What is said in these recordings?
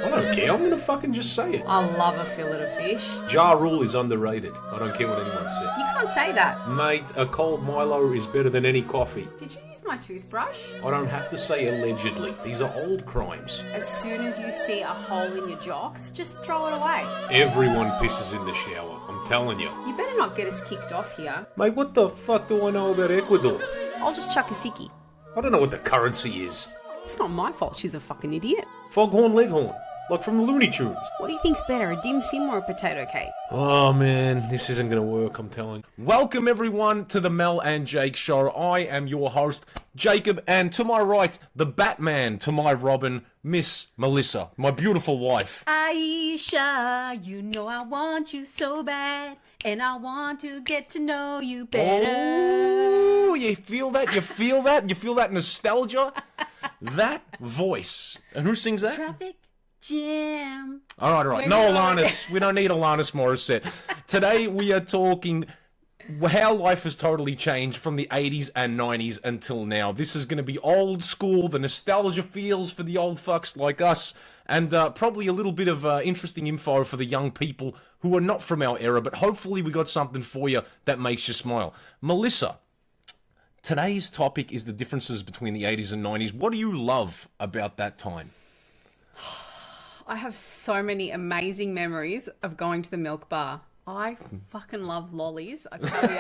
I don't care. I'm gonna fucking just say it. I love a fillet of fish. Ja Rule is underrated. I don't care what anyone says. You can't say that. Mate, a cold Milo is better than any coffee. Did you use my toothbrush? I don't have to say allegedly. These are old crimes. As soon as you see a hole in your jocks, just throw it away. Everyone pisses in the shower. I'm telling you. You better not get us kicked off here. Mate, what the fuck do I know about Ecuador? I'll just chuck a sickie. I don't know what the currency is. It's not my fault she's a fucking idiot. Foghorn Leghorn. Like from the Looney Tunes. What do you think's better, a dim sim or a potato cake? Oh man, this isn't going to work, I'm telling you. Welcome everyone to the Mel and Jake Show. I am your host, Jacob, and to my right, the Batman, to my Robin, Miss Melissa, my beautiful wife. Aisha, you know I want you so bad, and I want to get to know you better. Oh, you feel that? You feel that? You feel that nostalgia? That voice. And who sings that? Traffic Jam. All right. No Alanis. We don't need Alanis Morissette. Today we are talking how life has totally changed from the 80s and 90s until now. This is going to be old school, the nostalgia feels for the old fucks like us, and probably a little bit of interesting info for the young people who are not from our era, but hopefully we got something for you that makes you smile. Melissa, today's topic is the differences between the 80s and 90s. What do you love about that time? I have so many amazing memories of going to the milk bar. I fucking love lollies, I tell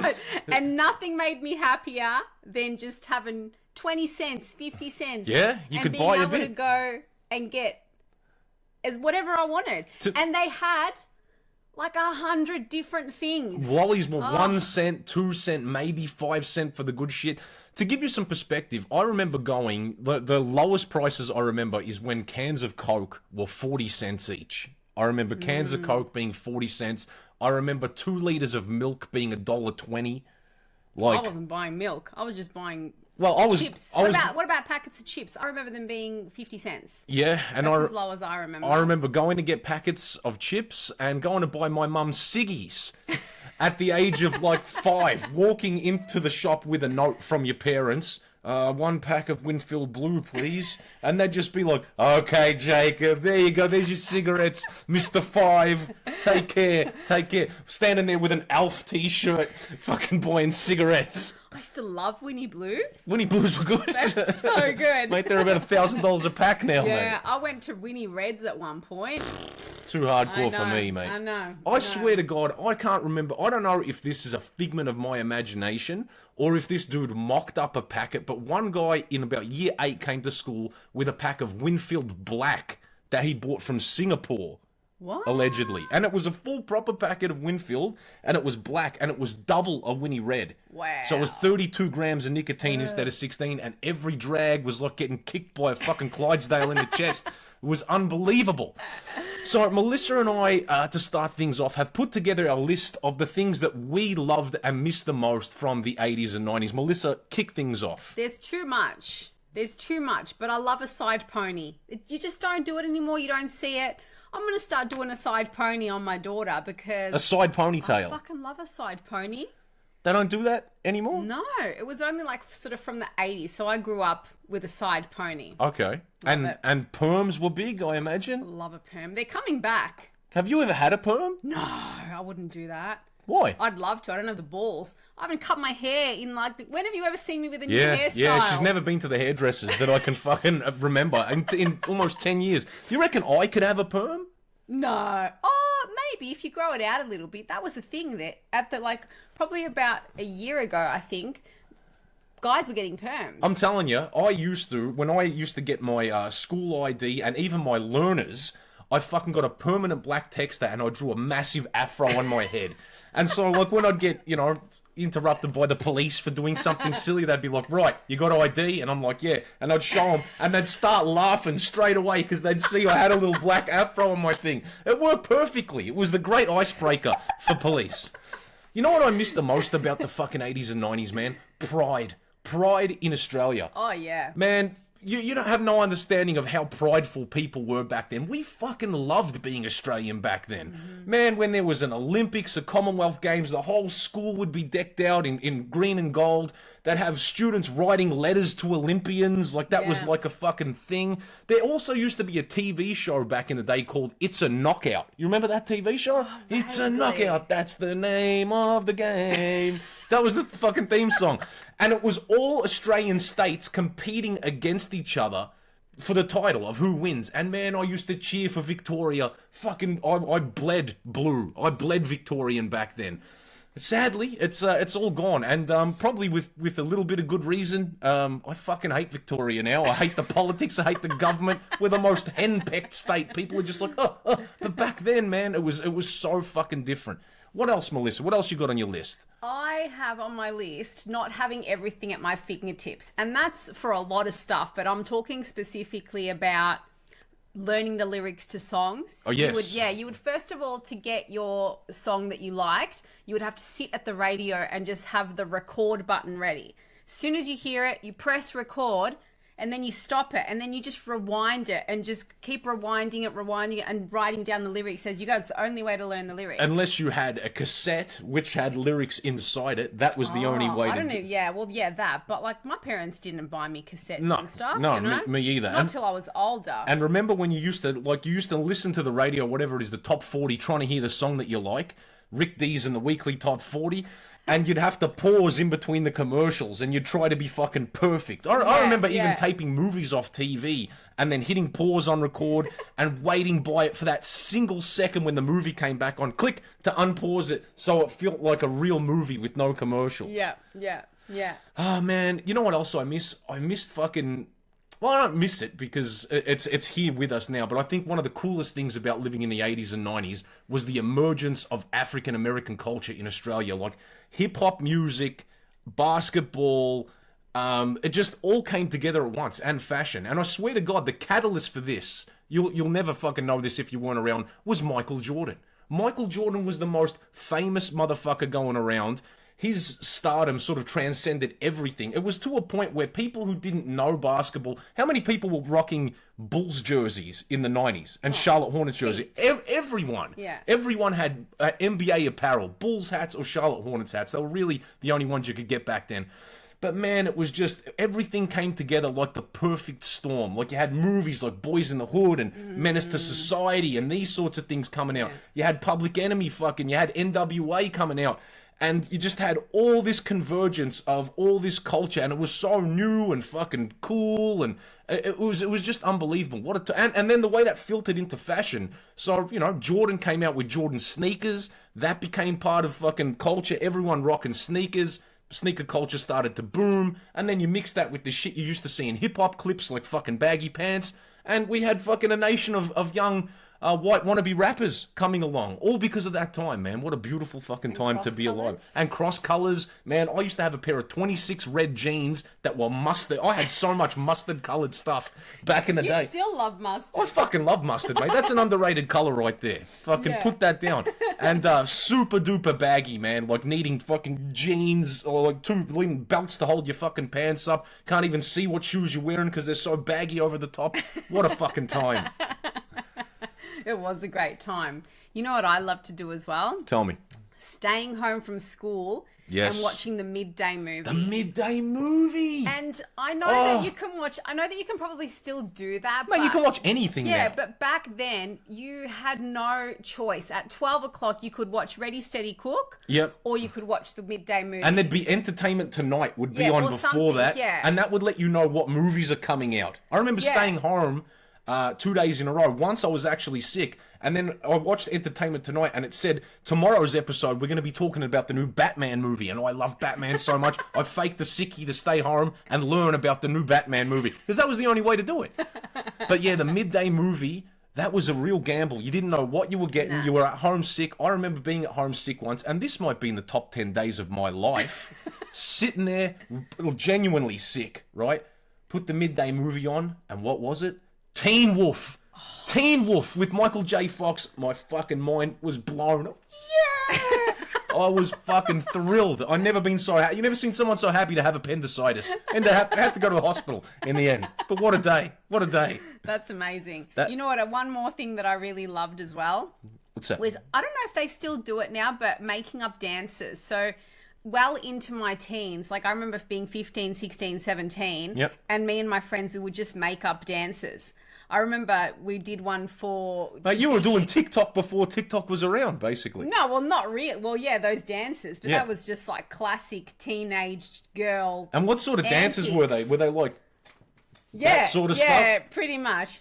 ya. And nothing made me happier than just having 20 cents, 50 cents. Yeah, you could buy a bit. And being able to go and get as whatever I wanted. And they had like 100 different things. Lollies were 1 cent, 2 cent, maybe 5 cent for the good shit. To give you some perspective, I remember going, the lowest prices I remember is when cans of Coke were 40 cents each. I remember cans of Coke being 40 cents. I remember 2 liters of milk being $1.20. Like, I wasn't buying milk. I was just buying chips. What about packets of chips? I remember them being 50 cents. Yeah, and that's as low as I remember. I remember going to get packets of chips and going to buy my mum ciggies at the age of like 5, walking into the shop with a note from your parents. 1 pack of Winfield Blue, please. And they'd just be like, okay, Jacob, there you go, there's your cigarettes, Mr. 5, take care. Standing there with an Alf t-shirt, fucking buying cigarettes. I used to love Winnie Blues. Winnie Blues were good. That's so good. Mate, they're about $1,000 a pack now, mate. Yeah, I went to Winnie Reds at one point. Too hardcore for me, mate. I know. I swear to God, I can't remember. I don't know if this is a figment of my imagination or if this dude mocked up a packet, but one guy in about year 8 came to school with a pack of Winfield Black that he bought from Singapore. What? Allegedly. And it was a full proper packet of Winfield, and it was black, and it was double a Winnie Red. Wow. So it was 32 grams of nicotine instead of 16, and every drag was like getting kicked by a fucking Clydesdale in the chest. It was unbelievable. So Melissa and I, to start things off, have put together a list of the things that we loved and missed the most from the 80s and 90s. Melissa, kick things off. There's too much, but I love a side pony. You just don't do it anymore. You don't see it. I'm going to start doing a side pony on my daughter because... A side ponytail? I fucking love a side pony. They don't do that anymore? No, it was only like sort of from the 80s, so I grew up with a side pony. Okay. And perms were big, I imagine? Love a perm. They're coming back. Have you ever had a perm? No, I wouldn't do that. Why? I'd love to. I don't have the balls. I haven't cut my hair in like... When have you ever seen me with a new hairstyle? Yeah, she's never been to the hairdressers that I can fucking remember in almost 10 years. Do you reckon I could have a perm? No. Oh, maybe if you grow it out a little bit. That was the thing that probably about a year ago, I think, guys were getting perms. I'm telling you, when I used to get my school ID and even my learners, I fucking got a permanent black texter and I drew a massive afro on my head. And so, like, when I'd get, interrupted by the police for doing something silly, they'd be like, right, you got ID? And I'm like, yeah. And I'd show them, and they'd start laughing straight away because they'd see I had a little black afro on my thing. It worked perfectly. It was the great icebreaker for police. You know what I miss the most about the fucking 80s and 90s, man? Pride in Australia. Oh, yeah. Man, You don't have no understanding of how prideful people were back then. We fucking loved being Australian back then. Man, when there was an Olympics, a Commonwealth Games, the whole school would be decked out in green and gold. They'd have students writing letters to Olympians. Like, that was like a fucking thing. There also used to be a TV show back in the day called It's a Knockout. You remember that TV show? Oh, It's a Knockout. That's the name of the game. That was the fucking theme song. And it was all Australian states competing against each other for the title of who wins. And man, I used to cheer for Victoria. Fucking, I bled blue. I bled Victorian back then. Sadly, it's all gone, and probably with a little bit of good reason. I fucking hate Victoria now. I hate the politics. I hate the government. We're the most henpecked state. People are just like, oh. But back then, man, it was so fucking different. What else, Melissa? What else you got on your list? I have on my list not having everything at my fingertips. And that's for a lot of stuff, but I'm talking specifically about learning the lyrics to songs. Oh, yes. You would first of all, to get your song that you liked, you would have to sit at the radio and just have the record button ready. As soon as you hear it, you press record, and then you stop it, and then you just rewind it and just keep rewinding it and writing down the lyrics as you go. It's the only way to learn the lyrics. Unless you had a cassette which had lyrics inside it, that was the only way I to don't know. That. But like, my parents didn't buy me cassettes No, and stuff. no, you know? me either. Not until I was older. And remember when you used to listen to the radio, whatever it is, the top 40, trying to hear the song that you like, Rick D's and the weekly top 40, and you'd have to pause in between the commercials, and you'd try to be fucking perfect. I remember even taping movies off TV and then hitting pause on record and waiting by it for that single second when the movie came back on, click to unpause it so it felt like a real movie with no commercials. Yeah. Oh man, you know what else I miss? I missed fucking... Well, I don't miss it because it's here with us now, but I think one of the coolest things about living in the 80s and 90s was the emergence of African American culture in Australia, like hip-hop music, basketball, it just all came together at once, and fashion. And I swear to God, the catalyst for this, you'll never fucking know this if you weren't around, was Michael Jordan. Michael Jordan was the most famous motherfucker going around. His stardom sort of transcended everything. It was to a point where people who didn't know basketball... How many people were rocking Bulls jerseys in the 90s and Charlotte Hornets jerseys? Everyone. Yeah. Everyone had NBA apparel, Bulls hats or Charlotte Hornets hats. They were really the only ones you could get back then. But man, it was just... Everything came together like the perfect storm. Like you had movies like Boys in the Hood and Menace to Society and these sorts of things coming out. You had Public Enemy fucking... You had NWA coming out. And you just had all this convergence of all this culture, and it was so new and fucking cool, and it was just unbelievable. And then the way that filtered into fashion. So, you know, Jordan came out with Jordan sneakers. That became part of fucking culture. Everyone rocking sneakers. Sneaker culture started to boom. And then you mix that with the shit you used to see in hip-hop clips like fucking baggy pants. And we had fucking a nation of young... white wannabe rappers coming along, all because of that time, man. What a beautiful fucking time to be alive. And cross colors, man. I used to have a pair of 26 red jeans that were mustard. I had so much mustard colored stuff back in the day. You still love mustard. I fucking love mustard, mate. That's an underrated color right there. Fucking put that down. And super duper baggy, man. Like needing fucking jeans or like two belts to hold your fucking pants up. Can't even see what shoes you're wearing because they're so baggy over the top. What a fucking time. It was a great time. You know what I love to do as well? Tell me. Staying home from school and watching the midday movie. The midday movie. And I know that you can watch... I know that you can probably still do that. Mate, you can watch anything now. Yeah, but back then, you had no choice. At 12 o'clock, you could watch Ready, Steady, Cook. Yep. Or you could watch the midday movie. And there'd be Entertainment Tonight would be on before that. Yeah. And that would let you know what movies are coming out. I remember staying home 2 days in a row. Once I was actually sick, and then I watched Entertainment Tonight, and it said, tomorrow's episode, we're going to be talking about the new Batman movie, and I love Batman so much, I faked the sickie to stay home and learn about the new Batman movie, because that was the only way to do it. But yeah, the midday movie, that was a real gamble. You didn't know what you were getting. You were at home sick. I remember being at home sick once, and this might be in the top 10 days of my life, sitting there, genuinely sick, right? Put the midday movie on, and what was it? Teen Wolf. Teen Wolf with Michael J. Fox. My fucking mind was blown. Yeah! I was fucking thrilled. I've never been so happy. You never seen someone so happy to have appendicitis and to have to go to the hospital in the end. But what a day. What a day. That's amazing. You know what? One more thing that I really loved as well What's that? was, I don't know if they still do it now, but making up dances. So well into my teens, like I remember being 15, 16, 17, Yep. and me and my friends, we would just make up dances. I remember we did one for... Mate, you were doing TikTok before TikTok was around, basically. No, well, not real. Well, yeah, those dances, but Yeah. that was just like classic teenage girl. And what sort of dances were they? Were they like that sort of stuff? Yeah, pretty much.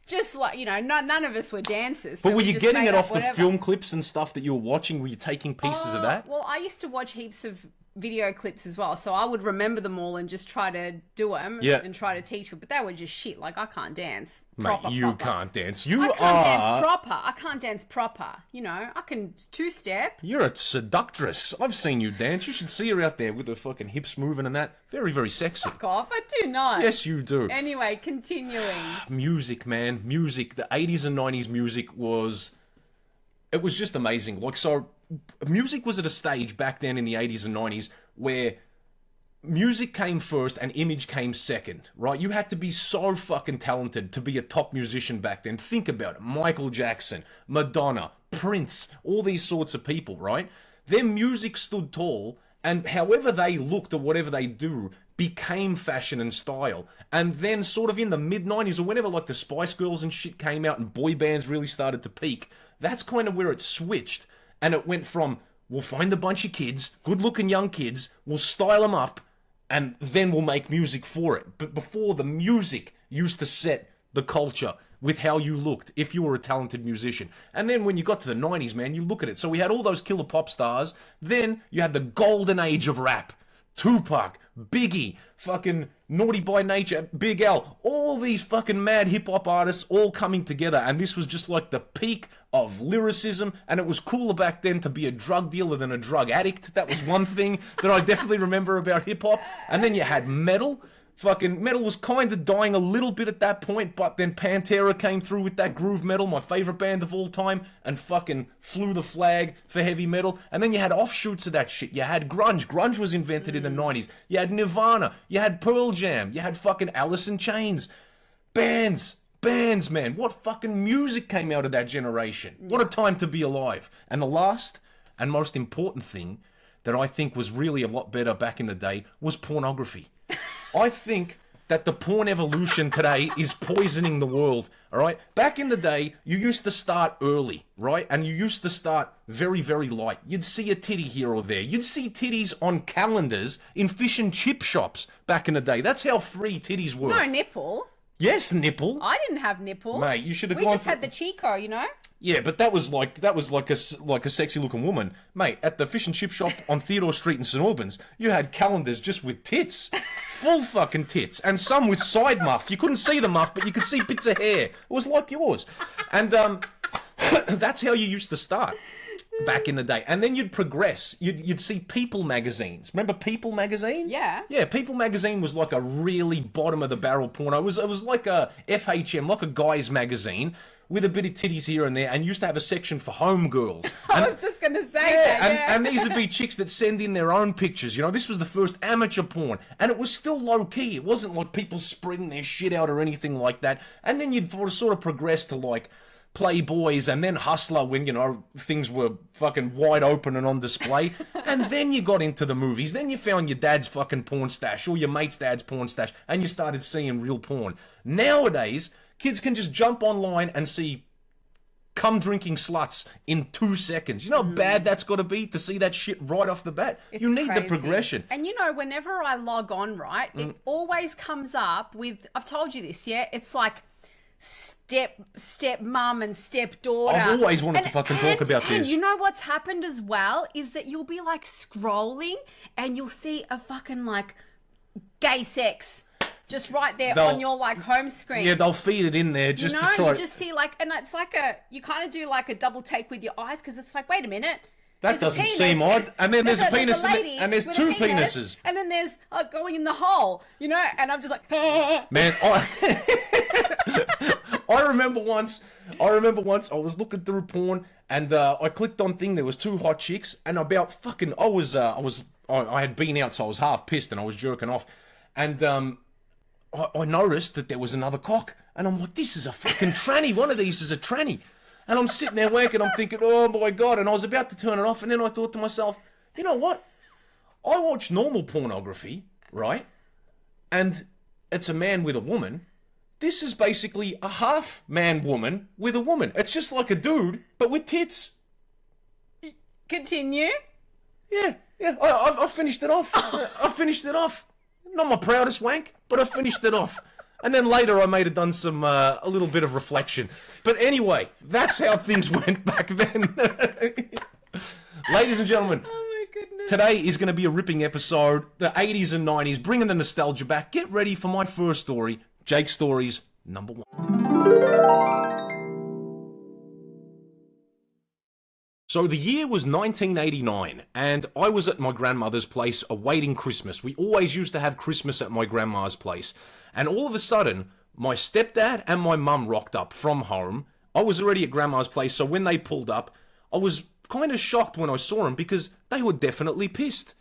Just like, none of us were dancers. But so were we you just getting made it up off the whatever. film clips and stuff that you were watching? Were you taking pieces of that? Well, I used to watch heaps of video clips as well, so I would remember them all and just try to do them and try to teach them. But they were just shit. Like, I can't dance proper. Mate, you can't dance. You I are... can't dance proper. I can't dance proper. I can two-step. You're a seductress. I've seen you dance. You should see her out there with her fucking hips moving and that. Very, very sexy. Fuck off. I do not. Yes, you do. Anyway, continuing. Music, man. Music. The 80s and 90s music was... It was just amazing. Like, so... Music was at a stage back then in the 80s and 90s where music came first and image came second, right? You had to be so fucking talented to be a top musician back then. Think about it. Michael Jackson, Madonna, Prince, all these sorts of people, right? Their music stood tall, and however they looked or whatever they do became fashion and style. And then sort of in the mid-90s or whenever like the Spice Girls and shit came out and boy bands really started to peak, that's kind of where it switched. And it went from, we'll find a bunch of kids, good-looking young kids, we'll style them up, and then we'll make music for it. But before, the music used to set the culture with how you looked if you were a talented musician. And then when you got to the 90s, man, you look at it. So we had all those killer pop stars. Then you had the golden age of rap. Tupac, Biggie, fucking Naughty by Nature, Big L, all these fucking mad hip-hop artists all coming together, and this was just like the peak of lyricism, and it was cooler back then to be a drug dealer than a drug addict. That was one thing that I definitely remember about hip-hop. And then you had metal. Fucking metal was kind of dying a little bit at that point, but then Pantera came through with that groove metal, my favorite band of all time, and fucking flew the flag for heavy metal. And then you had offshoots of that shit. You had grunge. Grunge was invented in the 90s. You had Nirvana. You had Pearl Jam. You had fucking Alice in Chains. Bands, man. What fucking music came out of that generation? What a time to be alive. And the last and most important thing that I think was really a lot better back in the day was pornography. I think that the porn evolution today is poisoning the world, all right? Back in the day, you used to start early, right? And you used to start very, very light. You'd see a titty here or there. You'd see titties on calendars in fish and chip shops back in the day. That's how free titties were. No nipple. Yes, nipple. I didn't have nipple. Mate, you should have We gone just had the Chico, Yeah, but that was like a sexy looking woman, mate. At the fish and chip shop on Theodore Street in St Albans, you had calendars just with tits, full fucking tits, and some with side muff. You couldn't see the muff, but you could see bits of hair. It was like yours, and that's how you used to start back in the day. And then you'd progress. You'd see People magazines. Remember People magazine? Yeah. Yeah, People magazine was like a really bottom of the barrel porno. It was like a FHM, like a guy's magazine, with a bit of titties here and there, and used to have a section for homegirls. I was just going to say that, and these would be chicks that send in their own pictures. This was the first amateur porn, and it was still low-key. It wasn't like people spreading their shit out or anything like that. And then you'd sort of progress to, like, Playboys and then Hustler when, things were fucking wide open and on display. And then you got into the movies. Then you found your dad's fucking porn stash or your mate's dad's porn stash, and you started seeing real porn. Nowadays, kids can just jump online and see cum-drinking sluts in 2 seconds. You know how bad that's got to be to see that shit right off the bat? You need the progression. And whenever I log on, right, it always comes up with, I've told you this, yeah? It's like step mum and stepdaughter. I've always wanted to fucking talk about this. And you know what's happened as well is that you'll be like scrolling and you'll see a fucking like gay sex just right there on your like home screen. Yeah, they'll feed it in there just to try. You just see like, and it's like you kind of do like a double take with your eyes because it's like, wait a minute. That doesn't seem odd. And then there's a penis and there's two penises. And then there's going in the hole, and I'm just like, man, I remember once I was looking through porn and I clicked on thing. There was two hot chicks and about fucking I had been out, so I was half pissed and I was jerking off, and I noticed that there was another cock, and I'm like, this is a fucking tranny. One of these is a tranny. And I'm sitting there wanking, I'm thinking, oh my God, and I was about to turn it off, and then I thought to myself, you know what? I watch normal pornography, right? And it's a man with a woman. This is basically a half man woman with a woman. It's just like a dude, but with tits. Continue. Yeah, I finished it off. I finished it off. Not my proudest wank, but I finished it off. And then later I may have done some, a little bit of reflection. But anyway, that's how things went back then. Ladies and gentlemen, Oh my goodness. today is going to be a ripping episode. The 80s and 90s, bringing the nostalgia back. Get ready for my first story, Jake's Stories, number 1. So the year was 1989, and I was at my grandmother's place awaiting Christmas. We always used to have Christmas at my grandma's place. And all of a sudden, my stepdad and my mum rocked up from home. I was already at grandma's place, so when they pulled up, I was kind of shocked when I saw them because they were definitely pissed.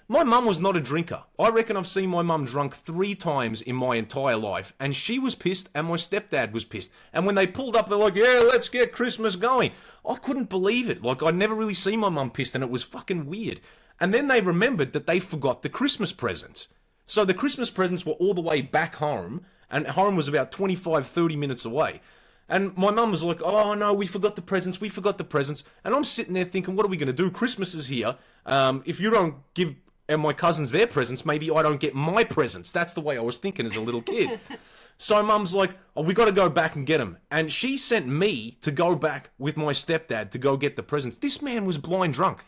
My mum was not a drinker. I reckon I've seen my mum drunk 3 times in my entire life, and she was pissed and my stepdad was pissed. And when they pulled up, they're like, yeah, let's get Christmas going. I couldn't believe it. Like, I'd never really seen my mum pissed, and it was fucking weird. And then they remembered that they forgot the Christmas presents. So the Christmas presents were all the way back home, and home was about 25-30 minutes away. And my mum was like, oh no, we forgot the presents. And I'm sitting there thinking, what are we going to do? Christmas is here. If you don't give my cousins their presents, maybe I don't get my presents. That's the way I was thinking as a little kid. So mum's like, oh, we got to go back and get them. And she sent me to go back with my stepdad to go get the presents. This man was blind drunk.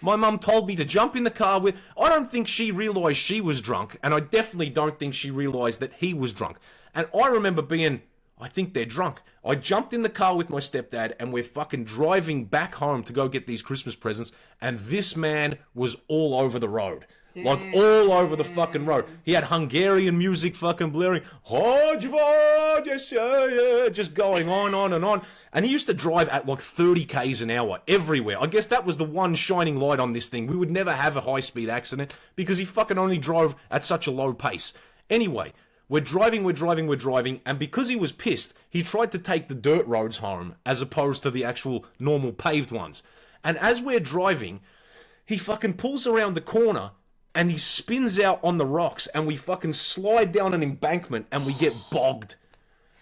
My mum told me to jump in the car with... I don't think she realised she was drunk, and I definitely don't think she realised that he was drunk. And I remember being... I think they're drunk. I jumped in the car with my stepdad and we're fucking driving back home to go get these Christmas presents, and this man was all over the road. Damn. Like, all over the fucking road. He had Hungarian music fucking blaring. Just going on and on. And he used to drive at like 30 k's an hour everywhere. I guess that was the one shining light on this thing. We would never have a high-speed accident because he fucking only drove at such a low pace. Anyway... We're driving, and because he was pissed, he tried to take the dirt roads home as opposed to the actual normal paved ones. And as we're driving, he fucking pulls around the corner and he spins out on the rocks and we fucking slide down an embankment and we get bogged.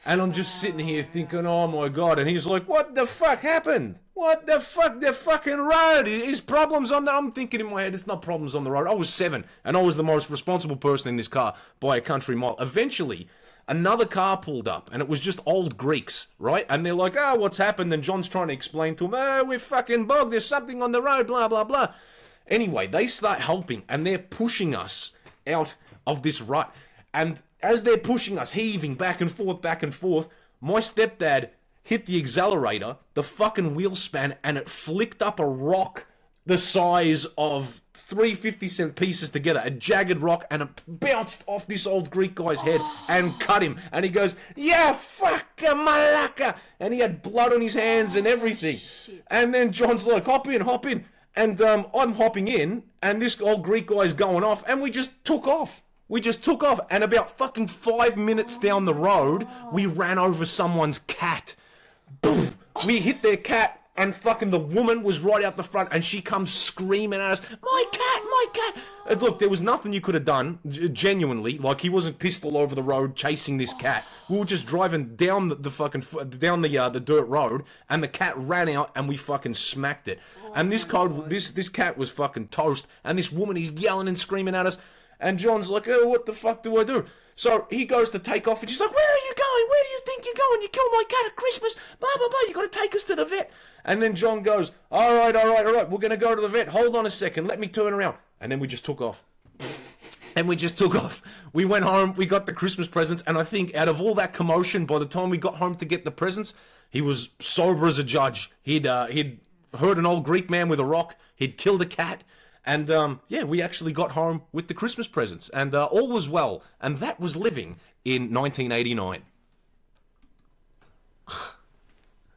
And I'm just sitting here thinking, oh my God. And he's like, what the fuck happened? What the fuck? The fucking road is problems on the... I'm thinking in my head, it's not problems on the road. I was 7 and I was the most responsible person in this car by a country mile. Eventually, another car pulled up and it was just old Greeks, right? And they're like, oh, what's happened? And John's trying to explain to them, oh, we're fucking bogged. There's something on the road, blah, blah, blah. Anyway, they start helping and they're pushing us out of this rut. And as they're pushing us, heaving back and forth, my stepdad hit the accelerator, the fucking wheel span, and it flicked up a rock the size of 3 50-cent pieces together, a jagged rock, and it bounced off this old Greek guy's head and cut him. And he goes, yeah, fuck malaka. And he had blood on his hands and everything. Shit. And then John's like, hop in. And I'm hopping in, and this old Greek guy's going off, and we just took off. And about fucking 5 minutes down the road, we ran over someone's cat. Boom! We hit their cat, and fucking the woman was right out the front, and she comes screaming at us, my cat! And look, there was nothing you could have done, genuinely. Like, he wasn't pissed all over the road chasing this cat. We were just driving down the dirt road, and the cat ran out, and we fucking smacked it. And this cat was fucking toast, and this woman is yelling and screaming at us. And John's like, oh, what the fuck do I do? So he goes to take off and she's like, where are you going? Where do you think you're going? You killed my cat at Christmas. Blah, blah, blah. You got to take us to the vet. And then John goes, all right. We're going to go to the vet. Hold on a second. Let me turn around. And then we just took off. We went home. We got the Christmas presents. And I think out of all that commotion, by the time we got home to get the presents, he was sober as a judge. He'd hurt an old Greek man with a rock. He'd killed a cat. And, we actually got home with the Christmas presents. And all was well. And that was living in 1989.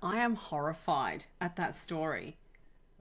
I am horrified at that story.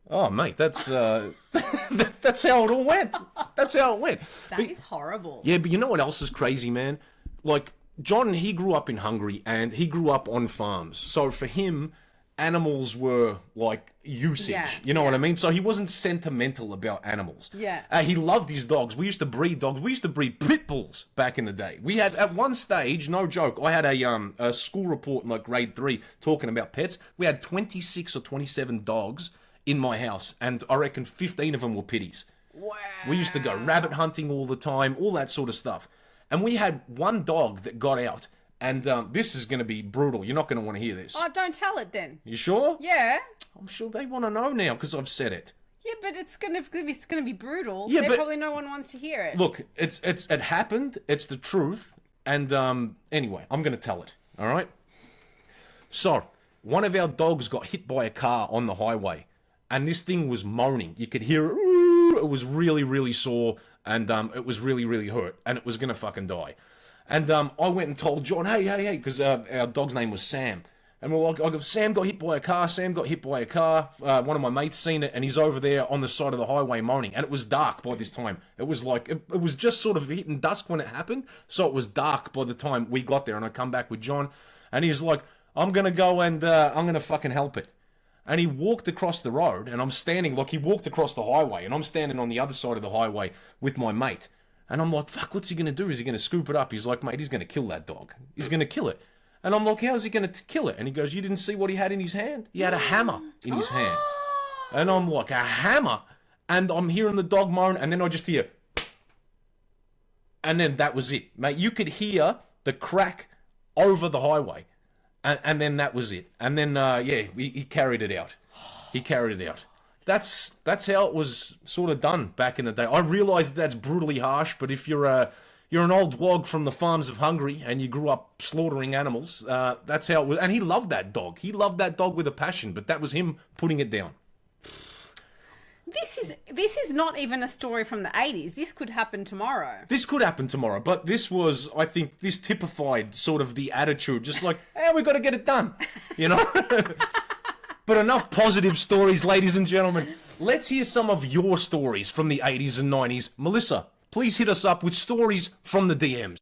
Oh, mate, that's that's how it all went. That's how it went. That is horrible. Yeah, but you know what else is crazy, man? Like, John, he grew up in Hungary, and he grew up on farms. So for him, animals were like usage. Yeah, you know what I mean? So he wasn't sentimental about animals. Yeah. He loved his dogs. We used to breed dogs. We used to breed pit bulls back in the day. We had, at one stage, no joke, I had a school report in like grade 3 talking about pets. We had 26 or 27 dogs in my house, and I reckon 15 of them were pitties. Wow. We used to go rabbit hunting all the time, all that sort of stuff. And we had one dog that got out, and this is going to be brutal. You're not going to want to hear this. Oh, don't tell it then. You sure? Yeah. I'm sure they want to know now because I've said it. Yeah, but it's gonna be brutal. Yeah, but probably no one wants to hear it. Look, it happened. It's the truth. And anyway, I'm going to tell it. All right. So one of our dogs got hit by a car on the highway, and this thing was moaning. You could hear it. It was really, really sore, and it was really, really hurt, and it was going to fucking die. And I went and told John, hey, because our dog's name was Sam. And we're like, Sam got hit by a car, Sam got hit by a car. One of my mates seen it, and he's over there on the side of the highway moaning. And it was dark by this time. It was like, it was just sort of hitting dusk when it happened. So it was dark by the time we got there. And I come back with John, and he's like, I'm going to go and I'm going to fucking help it. And he walked across the road, and I'm standing, like, he walked across the highway, and I'm standing on the other side of the highway with my mate. And I'm like, fuck, what's he going to do? Is he going to scoop it up? He's like, mate, he's going to kill that dog. He's going to kill it. And I'm like, how's he going to kill it? And he goes, you didn't see what he had in his hand? He had a hammer in his hand. And I'm like, a hammer? And I'm hearing the dog moan, and then I just hear, and then that was it. Mate, you could hear the crack over the highway. And then that was it. And then, he carried it out. He carried it out. That's how it was sort of done back in the day. I realise that's brutally harsh, but if you're an old wog from the farms of Hungary and you grew up slaughtering animals, that's how it was. And he loved that dog. He loved that dog with a passion, but that was him putting it down. This is not even a story from the 80s. This could happen tomorrow. This could happen tomorrow, but this was, I think, this typified sort of the attitude, just like, hey, we got to get it done, you know? But enough positive stories, ladies and gentlemen. Let's hear some of your stories from the 80s and 90s. Melissa, please hit us up with stories from the DMs.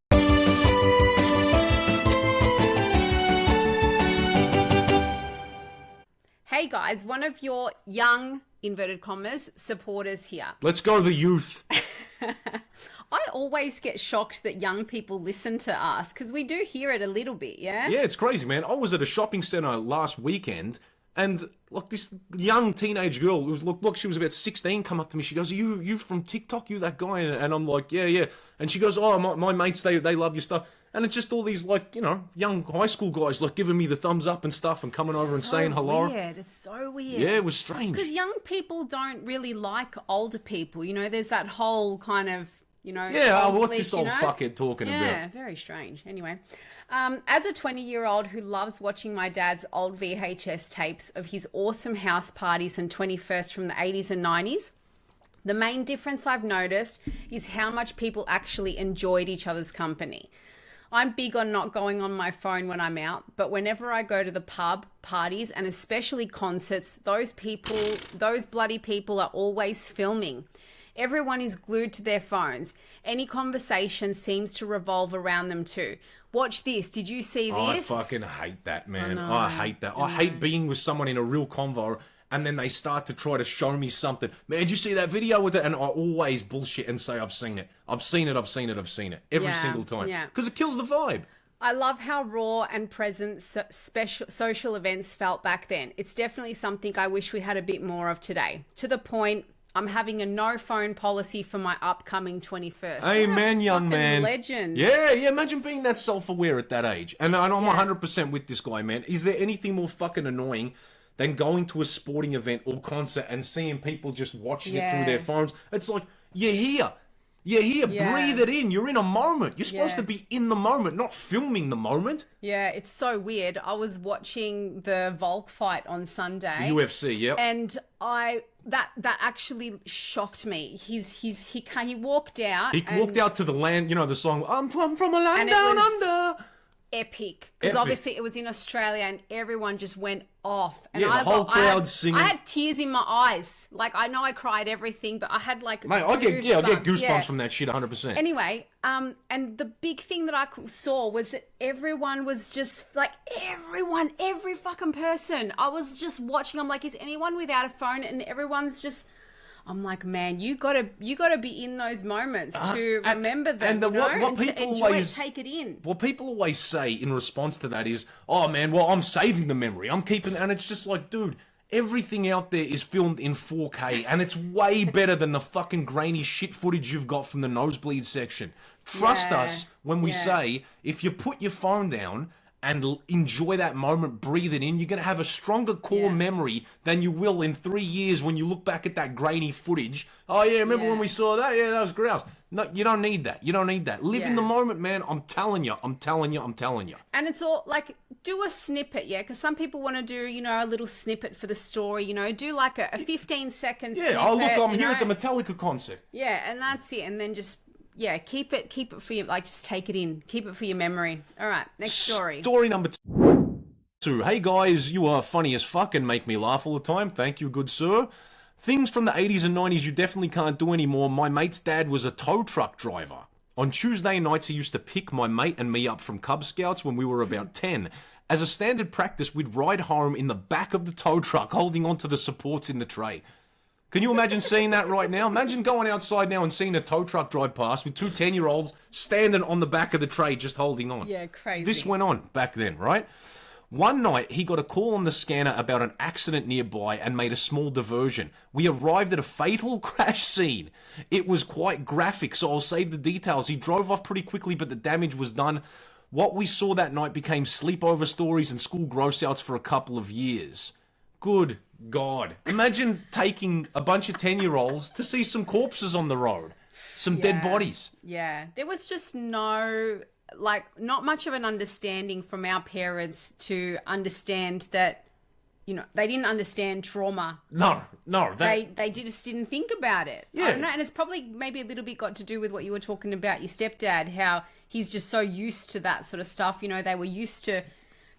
Hey guys, one of your young, inverted commas, supporters here. Let's go the youth. I always get shocked that young people listen to us because we do hear it a little bit, yeah? Yeah, it's crazy, man. I was at a shopping centre last weekend, and look, this young teenage girl, look, she was about 16, come up to me. She goes, are you from TikTok? You that guy? And I'm like, yeah. And she goes, oh, my mates, they love your stuff. And it's just all these, like, you know, young high school guys, like, giving me the thumbs up and stuff and coming over and saying hello. It's so weird. Yeah, it was strange. Because young people don't really like older people. You know, there's that whole kind of, you know... Yeah, what's this old fuckhead talking about? Yeah, very strange. Anyway, as a 20-year-old who loves watching my dad's old VHS tapes of his awesome house parties and 21st from the 80s and 90s, the main difference I've noticed is how much people actually enjoyed each other's company. I'm big on not going on my phone when I'm out, but whenever I go to the pub, parties, and especially concerts, those bloody people are always filming. Everyone is glued to their phones. Any conversation seems to revolve around them too. Watch this. Did you see this? I fucking hate that, man. I hate that. I hate being with someone in a real convo and then they start to try to show me something. Man, did you see that video with it? And I always bullshit and say, I've seen it. I've seen it every single time. Yeah. Because it kills the vibe. I love how raw and present special social events felt back then. It's definitely something I wish we had a bit more of today. To the point, I'm having a no phone policy for my upcoming 21st. Amen, young man. Legend. Yeah, imagine being that self-aware at that age. And I'm 100% with this guy, man. Is there anything more fucking annoying than going to a sporting event or concert and seeing people just watching it through their phones? It's like, you're here. Breathe it in. You're in a moment. You're supposed to be in the moment, not filming the moment. Yeah, it's so weird. I was watching the Volk fight on Sunday. The UFC, yep. And that actually shocked me. He walked out. He walked out to the land, you know, the song, I'm from a land down under. epic because Epic. obviously it was in Australia and everyone just went off. And Yeah, the whole crowd singing. I had tears in my eyes. Like, I know I cried everything, but I had like Mate, I get goosebumps yeah. from that shit 100%. Anyway, and the big thing that I saw was that everyone was just like, every fucking person. I was just watching. I'm like, is anyone without a phone? And everyone's just. I'm like, man, you gotta be in those moments to remember them, and to enjoy it, take it in. What people always say in response to that is, oh man, well, I'm saving the memory. I'm keeping, and it's just like, dude, everything out there is filmed in 4K, and it's way better than the fucking grainy shit footage you've got from the nosebleed section. Trust us when we say, if you put your phone down and enjoy that moment, breathe it in, you're going to have a stronger core memory than you will in 3 years when you look back at that grainy footage. Oh, yeah, remember when we saw that? Yeah, that was grouse. No, you don't need that. You don't need that. Live in the moment, man. I'm telling you. And it's all, like, do a snippet, because some people want to do, a little snippet for the story, do like a 15-second snippet. Yeah, oh, look, I'm here at the Metallica concert. Yeah, and that's it. And then just... yeah, keep it for your, like, just take it in. Keep it for your memory. All right, next story. Story number 2. Hey guys, you are funny as fuck and make me laugh all the time. Thank you, good sir. Things from the 80s and 90s you definitely can't do anymore. My mate's dad was a tow truck driver. On Tuesday nights, he used to pick my mate and me up from Cub Scouts when we were about 10. As a standard practice, we'd ride home in the back of the tow truck, holding onto the supports in the tray. Can you imagine seeing that right now? Imagine going outside now and seeing a tow truck drive past with 2 10-year-olds standing on the back of the tray just holding on. Yeah, crazy. This went on back then, right? One night, he got a call on the scanner about an accident nearby and made a small diversion. We arrived at a fatal crash scene. It was quite graphic, so I'll save the details. He drove off pretty quickly, but the damage was done. What we saw that night became sleepover stories and school gross-outs for a couple of years. Good God. Imagine taking a bunch of 10-year-olds to see some corpses on the road. Some dead bodies. Yeah. There was just not much of an understanding from our parents to understand that, they didn't understand trauma. No. They just didn't think about it. Yeah. I don't know. And it's probably maybe a little bit got to do with what you were talking about, your stepdad, how he's just so used to that sort of stuff. They were used to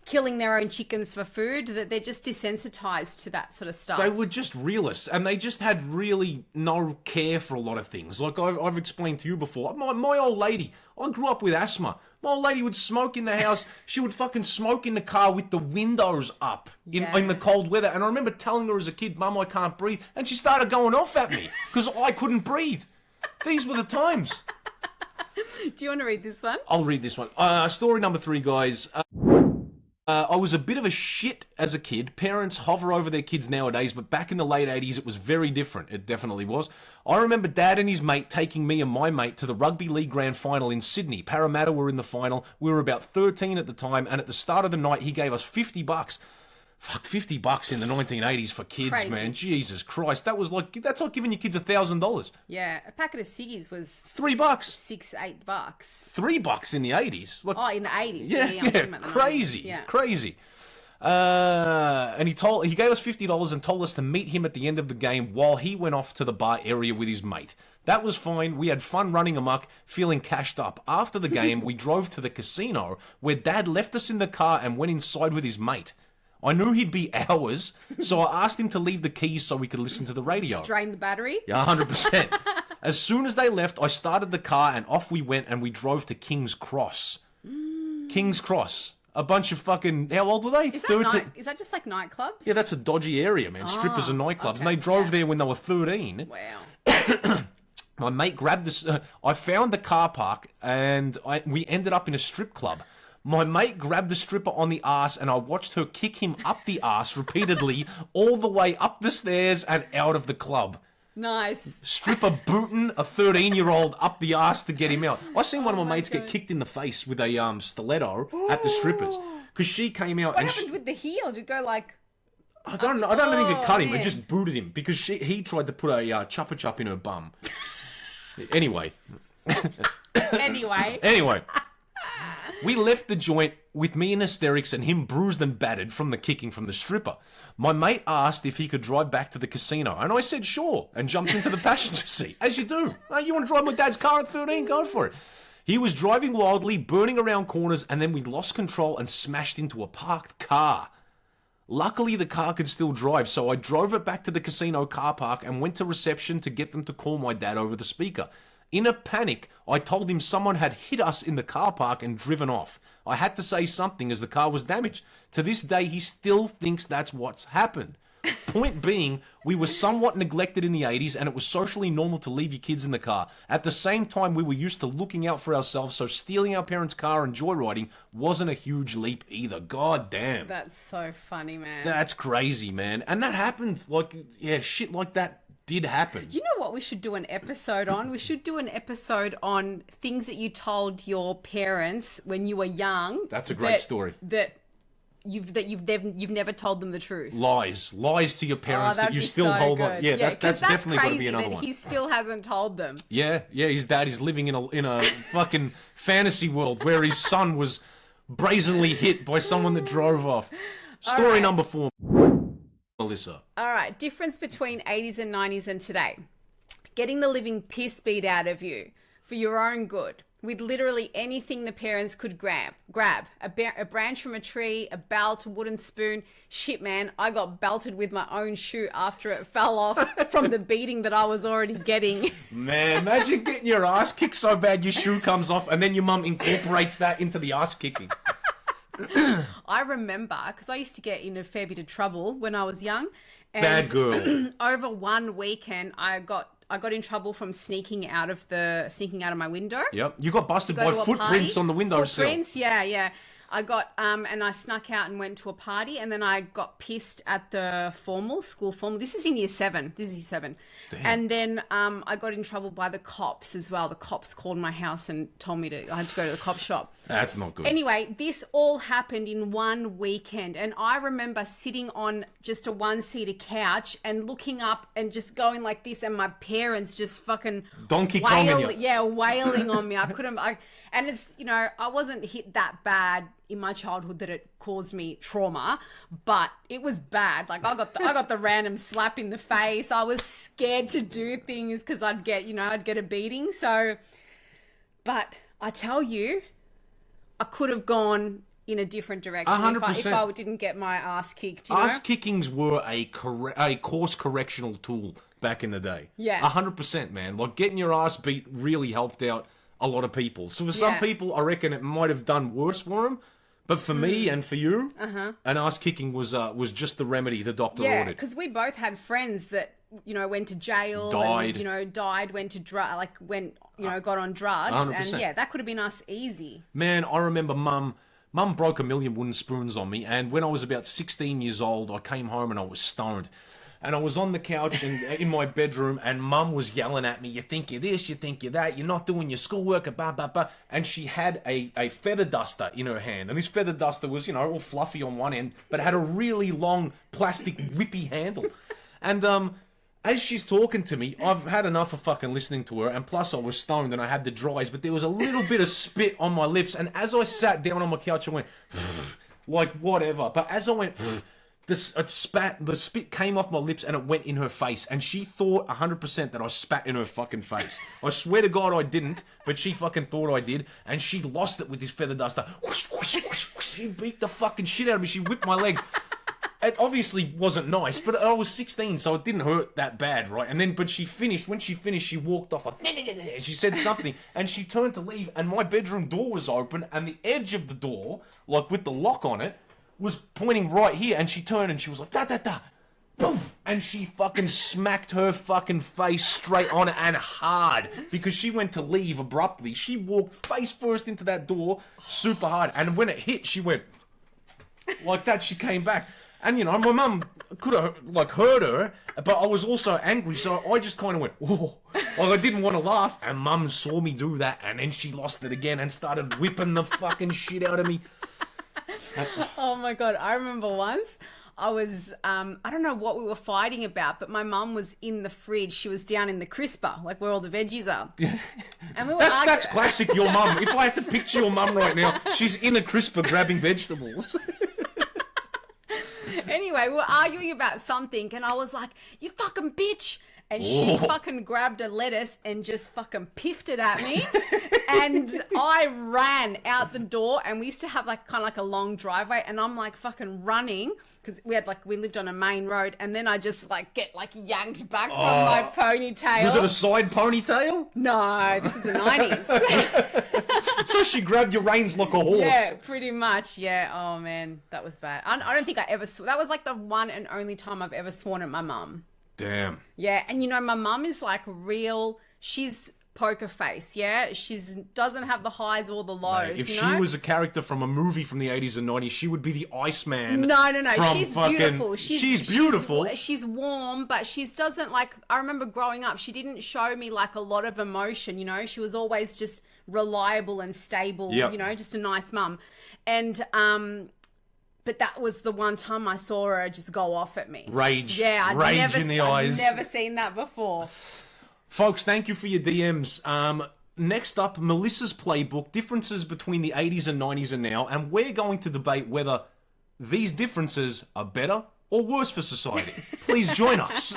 killing their own chickens for food, that they're just desensitized to that sort of stuff. They were just realists, and they just had really no care for a lot of things. Like I've explained to you before, my old lady, I grew up with asthma. My old lady would smoke in the house. She would fucking smoke in the car with the windows up in the cold weather. And I remember telling her as a kid, Mum, I can't breathe. And she started going off at me because I couldn't breathe. These were the times. Do you want to read this one? I'll read this one. Story number 3, guys. I was a bit of a shit as a kid. Parents hover over their kids nowadays, but back in the late 80s, it was very different. It definitely was. I remember Dad and his mate taking me and my mate to the Rugby League Grand Final in Sydney. Parramatta were in the final. We were about 13 at the time, and at the start of the night, he gave us $50. Fuck, $50 in the 1980s for kids, Crazy. Man. Jesus Christ. That's like giving your kids $1,000. Yeah, a packet of ciggies was $3. $6-8. $3 in the 80s. Like, in the 80s. Yeah, I'm talking about the crazy, 90s. Yeah. crazy. And he gave us $50 and told us to meet him at the end of the game while he went off to the bar area with his mate. That was fine. We had fun running amok, feeling cashed up. After the game, we drove to the casino where Dad left us in the car and went inside with his mate. I knew he'd be hours, so I asked him to leave the keys so we could listen to the radio. Strain the battery? Yeah, 100%. As soon as they left, I started the car and off we went and we drove to King's Cross. King's Cross. A bunch of fucking... How old were they? Is that just like nightclubs? Yeah, that's a dodgy area, man. Strippers and nightclubs. Okay, and they drove there when they were 13. Wow. My mate grabbed this... I found the car park and we ended up in a strip club. My mate grabbed the stripper on the arse and I watched her kick him up the arse repeatedly all the way up the stairs and out of the club. Nice. Stripper booting a 13-year-old up the arse to get him out. I seen one of my mates get kicked in the face with a stiletto at the strippers because she came out. What happened with the heel? Did it go like... I don't think it cut him. It just booted him because he tried to put a chuppa chup in her bum. Anyway. Anyway. We left the joint with me in hysterics and him bruised and battered from the kicking from the stripper. My mate asked if he could drive back to the casino, and I said sure, and jumped into the passenger seat, as you do. You want to drive my dad's car at 13? Go for it. He was driving wildly, burning around corners, and then we lost control and smashed into a parked car. Luckily, the car could still drive, so I drove it back to the casino car park and went to reception to get them to call my dad over the speaker. In a panic, I told him someone had hit us in the car park and driven off. I had to say something as the car was damaged. To this day, he still thinks that's what's happened. Point being, we were somewhat neglected in the 80s and it was socially normal to leave your kids in the car. At the same time, we were used to looking out for ourselves, so stealing our parents' car and joyriding wasn't a huge leap either. God damn. That's so funny, man. That's crazy, man. And that happened, like, yeah, shit like that did happen. You know what we should do an episode on? We should do an episode on things that you told your parents when you were young. That's a great story. You've never told them the truth. Lies to your parents that you still so hold good. on. Yeah, that's definitely going to be another one. He still hasn't told them. Yeah, his dad is living in a fucking fantasy world where his son was brazenly hit by someone that drove off. Story number 4, Melissa. All right, difference between 80s and 90s and today. Getting the living piss beat out of you for your own good. With literally anything the parents could grab. A branch from a tree, a belt, a wooden spoon. Shit, man, I got belted with my own shoe after it fell off from the beating that I was already getting. Man, imagine getting your ass kicked so bad your shoe comes off and then your mum incorporates that into the ass kicking. I remember, because I used to get in a fair bit of trouble when I was young. And Bad girl. Over one weekend, I got in trouble from sneaking out of my window. Yep. You got busted by footprints on the windowsill. Footprints, yeah. I got and I snuck out and went to a party, and then I got pissed at the school formal. This is in year 7. Damn. And then I got in trouble by the cops as well. The cops called my house and told me I had to go to the cop shop. That's not good. Anyway, this all happened in one weekend, and I remember sitting on just a one-seater couch and looking up and just going like this, and my parents just fucking Donkey Konging you. Yeah, wailing on me. And it's, I wasn't hit that bad in my childhood that it caused me trauma, but it was bad. Like I got the random slap in the face. I was scared to do things because I'd get a beating. So, but I tell you, I could have gone in a different direction 100%. if I didn't get my ass kicked. Ass kickings were a course correctional tool back in the day. Yeah. 100%, man. Like getting your ass beat really helped out a lot of people. So for some people, I reckon it might have done worse for them. But for me and for you, an ass kicking was just the remedy the doctor ordered. Yeah, because we both had friends that went to jail, died, and died, went to got on drugs, 100%. And that could have been us easy. Man, I remember Mum broke a million wooden spoons on me, and when I was about 16 years old, I came home and I was stoned. And I was on the couch in my bedroom, and Mum was yelling at me, you think you're this, you think you're that, you're not doing your schoolwork, blah, blah, blah. And she had a feather duster in her hand. And this feather duster was, all fluffy on one end, but had a really long plastic whippy handle. And as she's talking to me, I've had enough of fucking listening to her, and plus I was stoned and I had the dries, but there was a little bit of spit on my lips. And as I sat down on my couch, I went, like, whatever. But as I went... The spit came off my lips and it went in her face. And she thought 100% that I spat in her fucking face. I swear to God I didn't, but she fucking thought I did. And she lost it with this feather duster. Whoosh, whoosh, whoosh, whoosh. She beat the fucking shit out of me. She whipped my leg. It obviously wasn't nice, but I was 16, so it didn't hurt that bad, right? And then, but she finished. When she finished, she walked off like, and she said something, and she turned to leave, and my bedroom door was open, and the edge of the door, like with the lock on it, was pointing right here, and she turned and she was like, da, boom, and she fucking smacked her fucking face straight on it and hard because she went to leave abruptly. She walked face first into that door super hard, and when it hit, she went like that. She came back, and my mum could have like heard her, but I was also angry, so I just kind of went, whoa, like I didn't want to laugh, and Mum saw me do that, and then she lost it again and started whipping the fucking shit out of me. Oh my God. I remember once I was, I don't know what we were fighting about, but my mum was in the fridge. She was down in the crisper, like where all the veggies are. And we were that's classic your mum. If I had to picture your mum right now, she's in a crisper grabbing vegetables. Anyway, we were arguing about something, and I was like, you fucking bitch. and she fucking grabbed a lettuce and just fucking piffed it at me. And I ran out the door, and we used to have like kind of like a long driveway, and I'm like fucking running because we lived on a main road, and then I just like get like yanked back from my ponytail. Was it a side ponytail? No, this is the 90s. So she grabbed your reins like a horse. Yeah, pretty much. Yeah. Oh man, that was bad. I don't think I ever that was like the one and only time I've ever sworn at my mum. Damn. Yeah, and you know, my mum is like she's poker face, yeah? Doesn't have the highs or the lows, If you she know? was a character from a movie from the 80s and 90s, she would be the Iceman. No. From She's fucking... beautiful. She's beautiful. She's warm, but she doesn't like... I remember growing up, she didn't show me like a lot of emotion, you know? She was always just reliable and stable, Yep. you know? Just a nice mum. And... but that was the one time I saw her just go off at me. Rage. Yeah, Rage in the eyes. I've never seen that before. Folks, thank you for your DMs. Next up, Melissa's playbook, differences between the 80s and 90s and now, and we're going to debate whether these differences are better or worse for society. Please join us.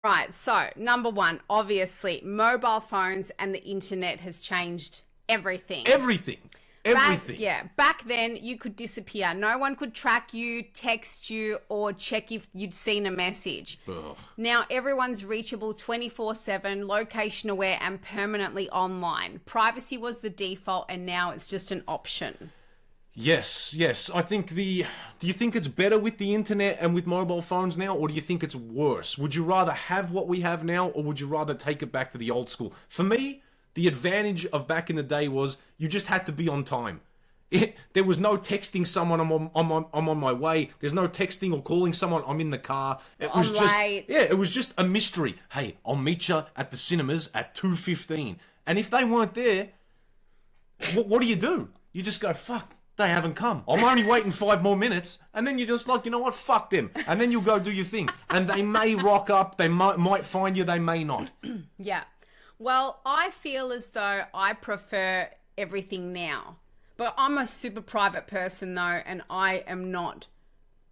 Right, so number one, obviously, mobile phones and the internet has changed everything. Everything. Back then, you could disappear. No one could track you, text you, or check if you'd seen a message. Ugh. Now, everyone's reachable 24/7, location aware, and permanently online. Privacy was the default, and now it's just an option. Yes. I think do you think it's better with the internet and with mobile phones now, or do you think it's worse? Would you rather have what we have now, or would you rather take it back to the old school? For me, the advantage of back in the day was you just had to be on time. There was no texting someone, I'm on my way. There's no texting or calling someone, I'm in the car. It was it was just a mystery. Hey, I'll meet you at the cinemas at 2:15. And if they weren't there, what do? You just go, fuck. They haven't come. I'm only waiting 5 more minutes. And then you're just like, you know what? Fuck them. And then you'll go do your thing. And they may rock up. They might find you. They may not. Yeah. Well, I feel as though I prefer everything now. But I'm a super private person, though, and I am not.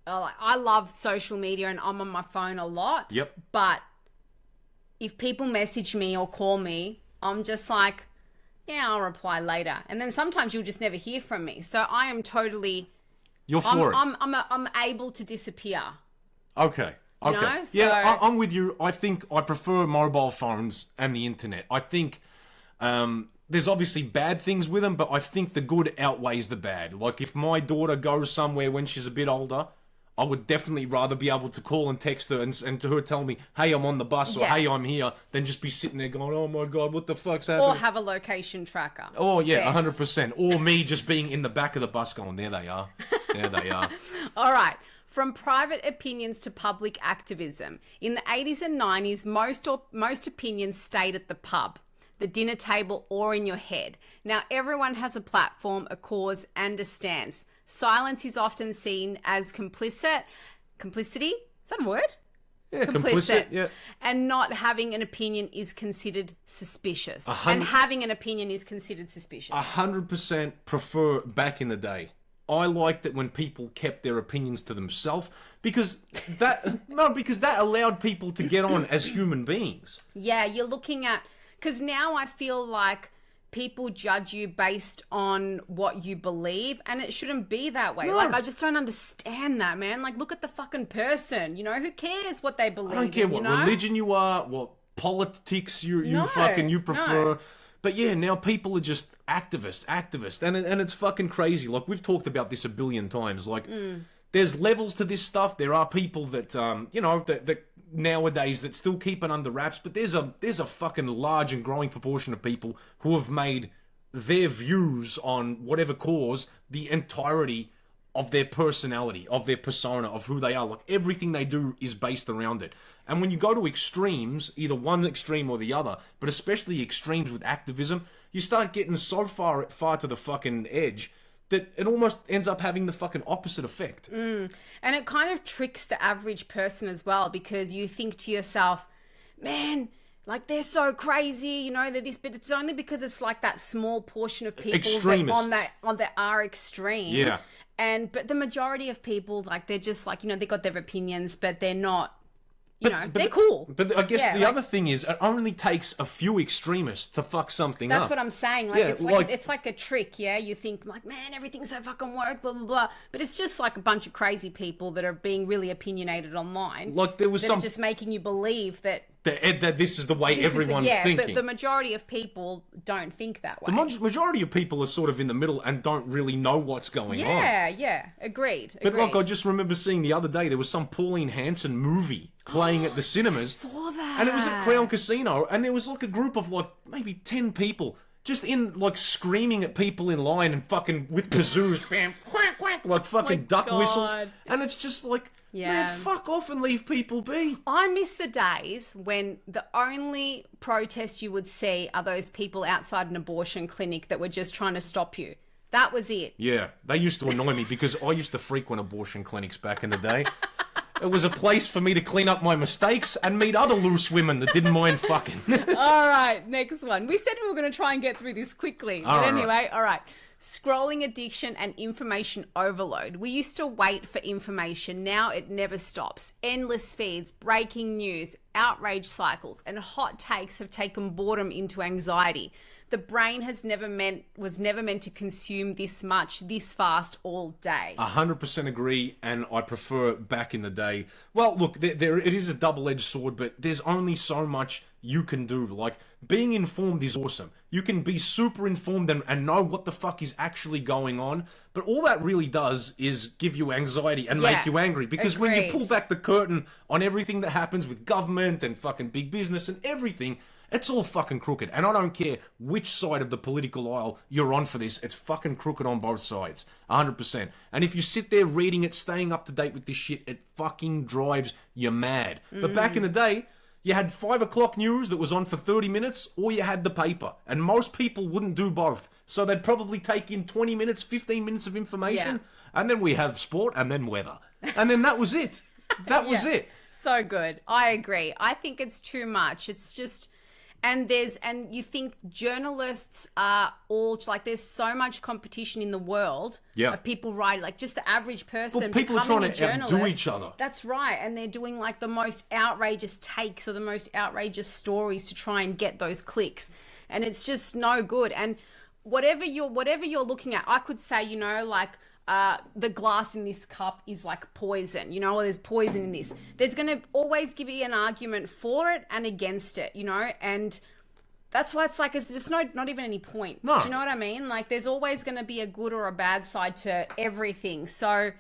I love social media, and I'm on my phone a lot. Yep. But if people message me or call me, I'm just like... yeah, I'll reply later. And then sometimes you'll just never hear from me. So I am totally... You're for it. I'm able to disappear. Okay. You know? Yeah, I'm with you. I think I prefer mobile phones and the internet. I think there's obviously bad things with them, but I think the good outweighs the bad. Like if my daughter goes somewhere when she's a bit older, I would definitely rather be able to call and text her and to her tell me, hey, I'm on the bus, or hey, I'm here, than just be sitting there going, oh my God, what the fuck's happening? Or have a location tracker. Oh, yeah, 100%. Or me just being in the back of the bus going, there they are. There they are. All right. From private opinions to public activism. In the 80s and 90s, most opinions stayed at the pub, the dinner table, or in your head. Now, everyone has a platform, a cause, and a stance. Silence is often seen as complicity. Is that a word? Yeah, complicit. Yeah. And not having an opinion is considered suspicious. And having an opinion is considered suspicious. 100% prefer back in the day. I liked it when people kept their opinions to themselves because that allowed people to get on as human beings. Yeah, you're looking at... because now I feel like people judge you based on what you believe, and it shouldn't be that way. No. Like, I just don't understand that, man. Like, look at the fucking person, you know? Who cares what they believe in, I don't care what religion you are, what politics you prefer. No. But yeah, now people are just activists, and it's fucking crazy. Like, we've talked about this a billion times. Like, there's levels to this stuff. There are people that, that nowadays that still keep it under wraps, but there's a fucking large and growing proportion of people who have made their views on whatever cause the entirety of their personality, of their persona, of who they are. Like, everything they do is based around it. And when you go to extremes, either one extreme or the other, but especially extremes with activism, you start getting so far to the fucking edge that it almost ends up having the fucking opposite effect. And it kind of tricks the average person as well, because you think to yourself, man, like they're so crazy, you know, they're this, but it's only because it's like that small portion of people that are extreme. Yeah. But the majority of people, like, they're just like, you know, they got their opinions, but they're not, they're cool. But I guess the other thing is, it only takes a few extremists to fuck something up. That's what I'm saying. Like, it's like a trick, yeah? You think, like, man, everything's so fucking woke, blah, blah, blah. But it's just like a bunch of crazy people that are being really opinionated online. Like, there was that are just making you believe that this is the way everyone's thinking. But the majority of people don't think that way. The majority of people are sort of in the middle and don't really know what's going on. Yeah, agreed. But like, I just remember seeing the other day, there was some Pauline Hanson movie playing at the cinemas. I saw that. And it was at Crown Casino, and there was like a group of like maybe 10 people just in like screaming at people in line and fucking with kazoos, bam, quack, quack, like fucking duck whistles. And it's just like, man, fuck off and leave people be. I miss the days when the only protest you would see are those people outside an abortion clinic that were just trying to stop you. That was it. Yeah, they used to annoy me because I used to frequent abortion clinics back in the day. It was a place for me to clean up my mistakes and meet other loose women that didn't mind fucking. All right, next one. We said we were going to try and get through this quickly. But anyway, all right. Scrolling addiction and information overload. We used to wait for information. Now it never stops. Endless feeds, breaking news, outrage cycles, and hot takes have taken boredom into anxiety. The brain was never meant to consume this much, this fast, all day. 100% agree, and I prefer back in the day. Well, look, it is a double-edged sword, but there's only so much you can do. Like, being informed is awesome. You can be super informed and know what the fuck is actually going on, but all that really does is give you anxiety and make you angry. Because when you pull back the curtain on everything that happens with government and fucking big business and everything, it's all fucking crooked. And I don't care which side of the political aisle you're on for this, it's fucking crooked on both sides. 100%. And if you sit there reading it, staying up to date with this shit, it fucking drives you mad. But back in the day, you had 5 o'clock news that was on for 30 minutes, or you had the paper. And most people wouldn't do both. So they'd probably take in 20 minutes, 15 minutes of information, and then we have sport, and then weather. And then that was it. That was it. So good. I agree. I think it's too much. It's just... And you think journalists are all like, there's so much competition in the world of people writing, like just the average person. Well, people are trying to outdo each other. That's right, and they're doing like the most outrageous takes or the most outrageous stories to try and get those clicks, and it's just no good. And whatever you're looking at, I could say, you know, like. The glass in this cup is like poison, you know, or there's poison in this. There's going to always give you an argument for it and against it, you know, and that's why it's like, it's just not even any point. No. Do you know what I mean? Like, there's always going to be a good or a bad side to everything. So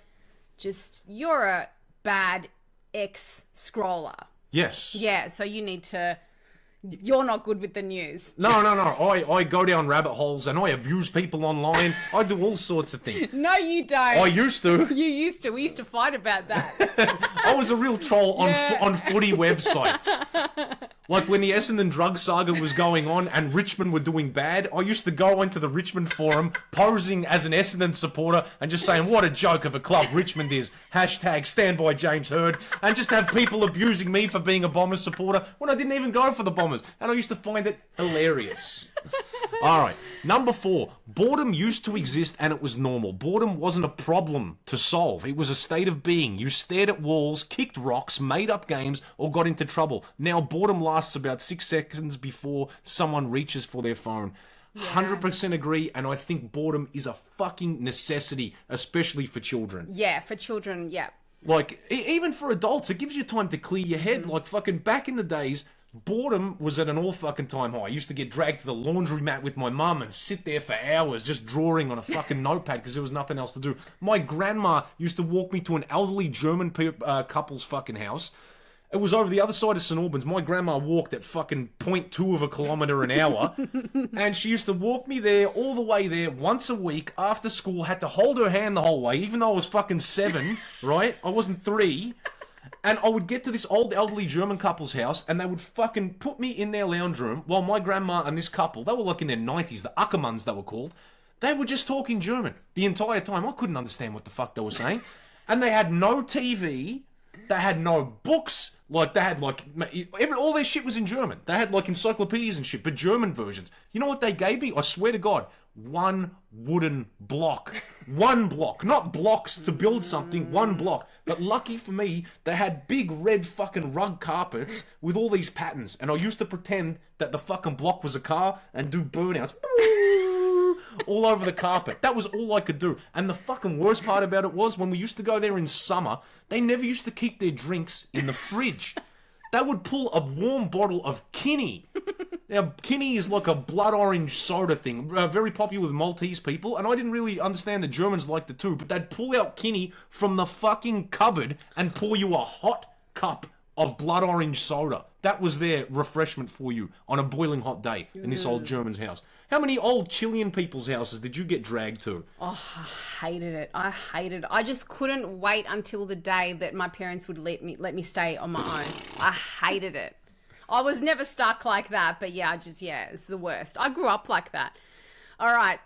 just, you're a bad ex-scroller. Yes. Yeah, so you need to... You're not good with the news. No. I go down rabbit holes and I abuse people online. I do all sorts of things. No, you don't. I used to. You used to. We used to fight about that. I was a real troll on footy websites. Like when the Essendon drug saga was going on and Richmond were doing bad, I used to go into the Richmond forum posing as an Essendon supporter and just saying, what a joke of a club Richmond is. Hashtag stand by James Hird. And just have people abusing me for being a Bombers supporter when I didn't even go for the Bombers. And I used to find it hilarious. All right. Number 4. Boredom used to exist and it was normal. Boredom wasn't a problem to solve. It was a state of being. You stared at walls, kicked rocks, made up games, or got into trouble. Now boredom lasts about 6 seconds before someone reaches for their phone. 100% agree, and I think boredom is a fucking necessity, especially for children. Yeah, for children, yeah. Like, even for adults, it gives you time to clear your head. Like, fucking back in the days... Boredom was at an all fucking time high. I used to get dragged to the laundromat with my mum and sit there for hours just drawing on a fucking notepad because there was nothing else to do. My grandma used to walk me to an elderly German couple's fucking house. It was over the other side of St. Albans. My grandma walked at fucking 0.2 of a kilometre an hour. And she used to walk me there, all the way there, once a week after school. Had to hold her hand the whole way, even though I was fucking 7, right? I wasn't 3. And I would get to this old elderly German couple's house and they would fucking put me in their lounge room while my grandma and this couple, they were like in their 90s, the Ackermanns they were called, they were just talking German the entire time. I couldn't understand what the fuck they were saying. And they had no TV, they had no books, Like, they had, like, all their shit was in German. They had, like, encyclopedias and shit, but German versions. You know what they gave me? I swear to God, one wooden block. One block. Not blocks to build something, one block. But lucky for me, they had big red fucking rug carpets with all these patterns. And I used to pretend that the fucking block was a car and do burnouts all over the carpet. That was all I could do. And the fucking worst part about it was when we used to go there in summer, they never used to keep their drinks in the fridge. They would pull a warm bottle of Kinney. Now, Kinney is like a blood orange soda thing, very popular with Maltese people, and I didn't really understand the Germans liked it too, but they'd pull out Kinney from the fucking cupboard and pour you a hot cup of blood orange soda. That was their refreshment for you on a boiling hot day in this old German's house. How many old Chilean people's houses did you get dragged to? Oh, I hated it. I hated it. I just couldn't wait until the day that my parents would let me stay on my own. I hated it. I was never stuck like that, but yeah, it's the worst. I grew up like that. All right,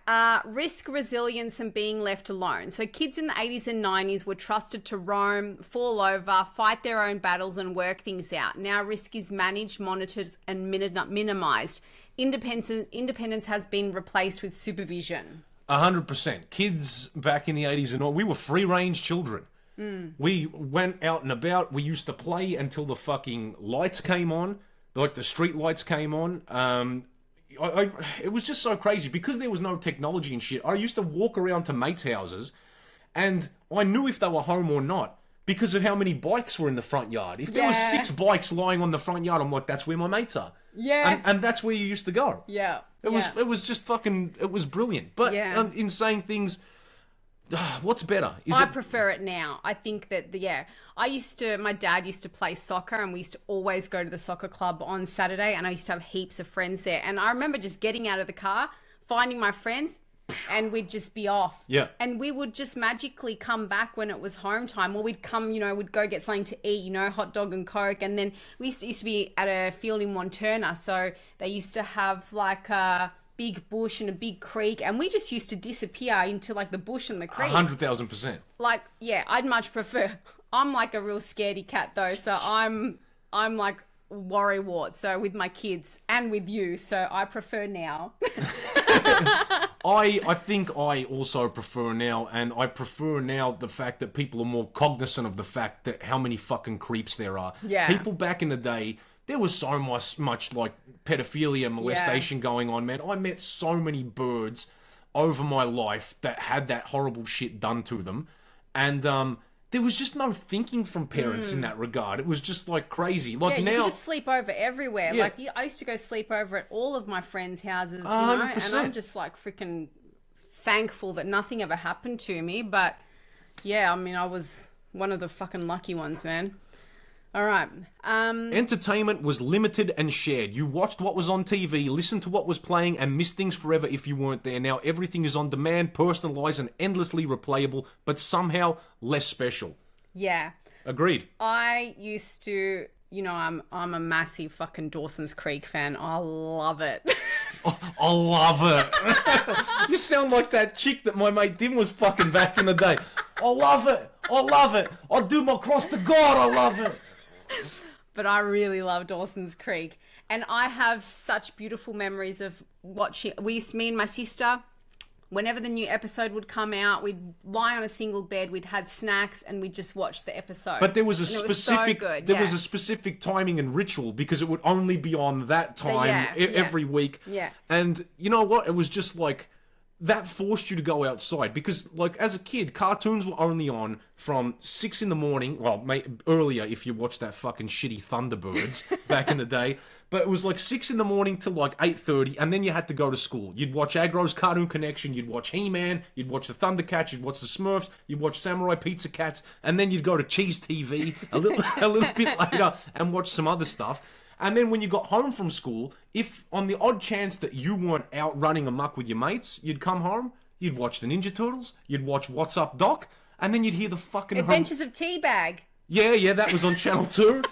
risk, resilience, and being left alone. So kids in the 80s and 90s were trusted to roam, fall over, fight their own battles, and work things out. Now risk is managed, monitored, and minimized. Independence has been replaced with supervision. 100%. Kids back in the 80s and all, we were free-range children. We went out and about. We used to play until the fucking lights came on, like the street lights came on. It was just so crazy because there was no technology and shit. I used to walk around to mates' houses and I knew if they were home or not because of how many bikes were in the front yard. If there was 6 bikes lying on the front yard, I'm like, that's where my mates are. Yeah. And that's where you used to go. Yeah. It was just fucking, it was brilliant. But in saying things, what's better? I prefer it now. I think that, my dad used to play soccer and we used to always go to the soccer club on Saturday and I used to have heaps of friends there. And I remember just getting out of the car, finding my friends, and we'd just be off. Yeah. And we would just magically come back when it was home time, or we'd come, we'd go get something to eat, hot dog and Coke. And then we used to be at a field in Wanturna. So they used to have like a big bush and a big creek, and we just used to disappear into like the bush and the creek. 100,000%. Like, yeah, I'd much prefer. I'm like a real scaredy cat though, so I'm like worrywart. So with my kids and with you, so I prefer now. I think I also prefer now, and I prefer now the fact that people are more cognizant of the fact that how many fucking creeps there are. Yeah. People back in the day, there was so much like pedophilia, molestation going on, man. I met so many birds over my life that had that horrible shit done to them. And there was just no thinking from parents in that regard. It was just like crazy. Like now, you could just sleep over everywhere. Yeah. Like I used to go sleep over at all of my friends' houses, 100%. and I'm just like freaking thankful that nothing ever happened to me. But yeah, I mean, I was one of the fucking lucky ones, man. All right. Entertainment was limited and shared. You watched what was on TV, listened to what was playing, and missed things forever if you weren't there. Now everything is on demand, personalized, and endlessly replayable, but somehow less special. Yeah. Agreed. I used to, I'm a massive fucking Dawson's Creek fan. I love it. I love it. You sound like that chick that my mate Dim was fucking back in the day. I love it. I love it. I do my cross to God. I love it. But I really love Dawson's Creek. And I have such beautiful memories of watching. Me and my sister, whenever the new episode would come out, we'd lie on a single bed, we'd had snacks, and we'd just watch the episode. But there was a specific timing and ritual because it would only be on that time every week. Yeah. And you know what? It was just like that forced you to go outside because, like, as a kid, cartoons were only on from 6 in the morning. Well, earlier if you watched that fucking shitty Thunderbirds back in the day. But it was like 6 in the morning till like 8:30, and then you had to go to school. You'd watch Agro's Cartoon Connection, you'd watch He-Man, you'd watch the Thundercats, you'd watch the Smurfs, you'd watch Samurai Pizza Cats, and then you'd go to Cheese TV a little bit later and watch some other stuff. And then when you got home from school, if on the odd chance that you weren't out running amok with your mates, you'd come home, you'd watch the Ninja Turtles, you'd watch What's Up Doc, and then you'd hear the fucking... Adventures of Teabag. Yeah, that was on Channel 2.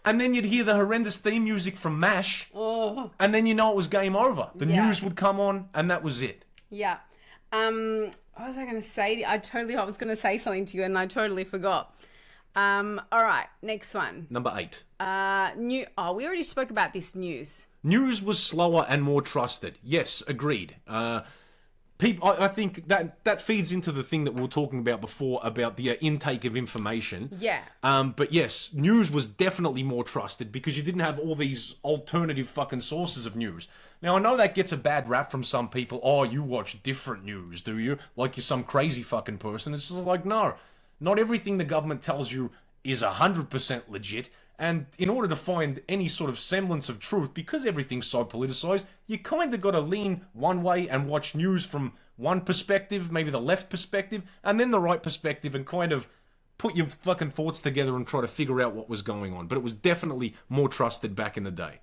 And then you'd hear the horrendous theme music from MASH, and then you know it was game over. The news would come on, and that was it. Yeah. What was I going to say? I was going to say something to you, and I totally forgot. All right, next one. Number 8. We already spoke about this news. News was slower and more trusted. Yes, agreed. I think that feeds into the thing that we were talking about before about the intake of information. Yeah. But yes, news was definitely more trusted because you didn't have all these alternative fucking sources of news. Now, I know that gets a bad rap from some people. Oh, you watch different news, do you? Like you're some crazy fucking person. It's just like, no. Not everything the government tells you is 100% legit. And in order to find any sort of semblance of truth, because everything's so politicized, you kind of got to lean one way and watch news from one perspective, maybe the left perspective, and then the right perspective, and kind of put your fucking thoughts together and try to figure out what was going on. But it was definitely more trusted back in the day.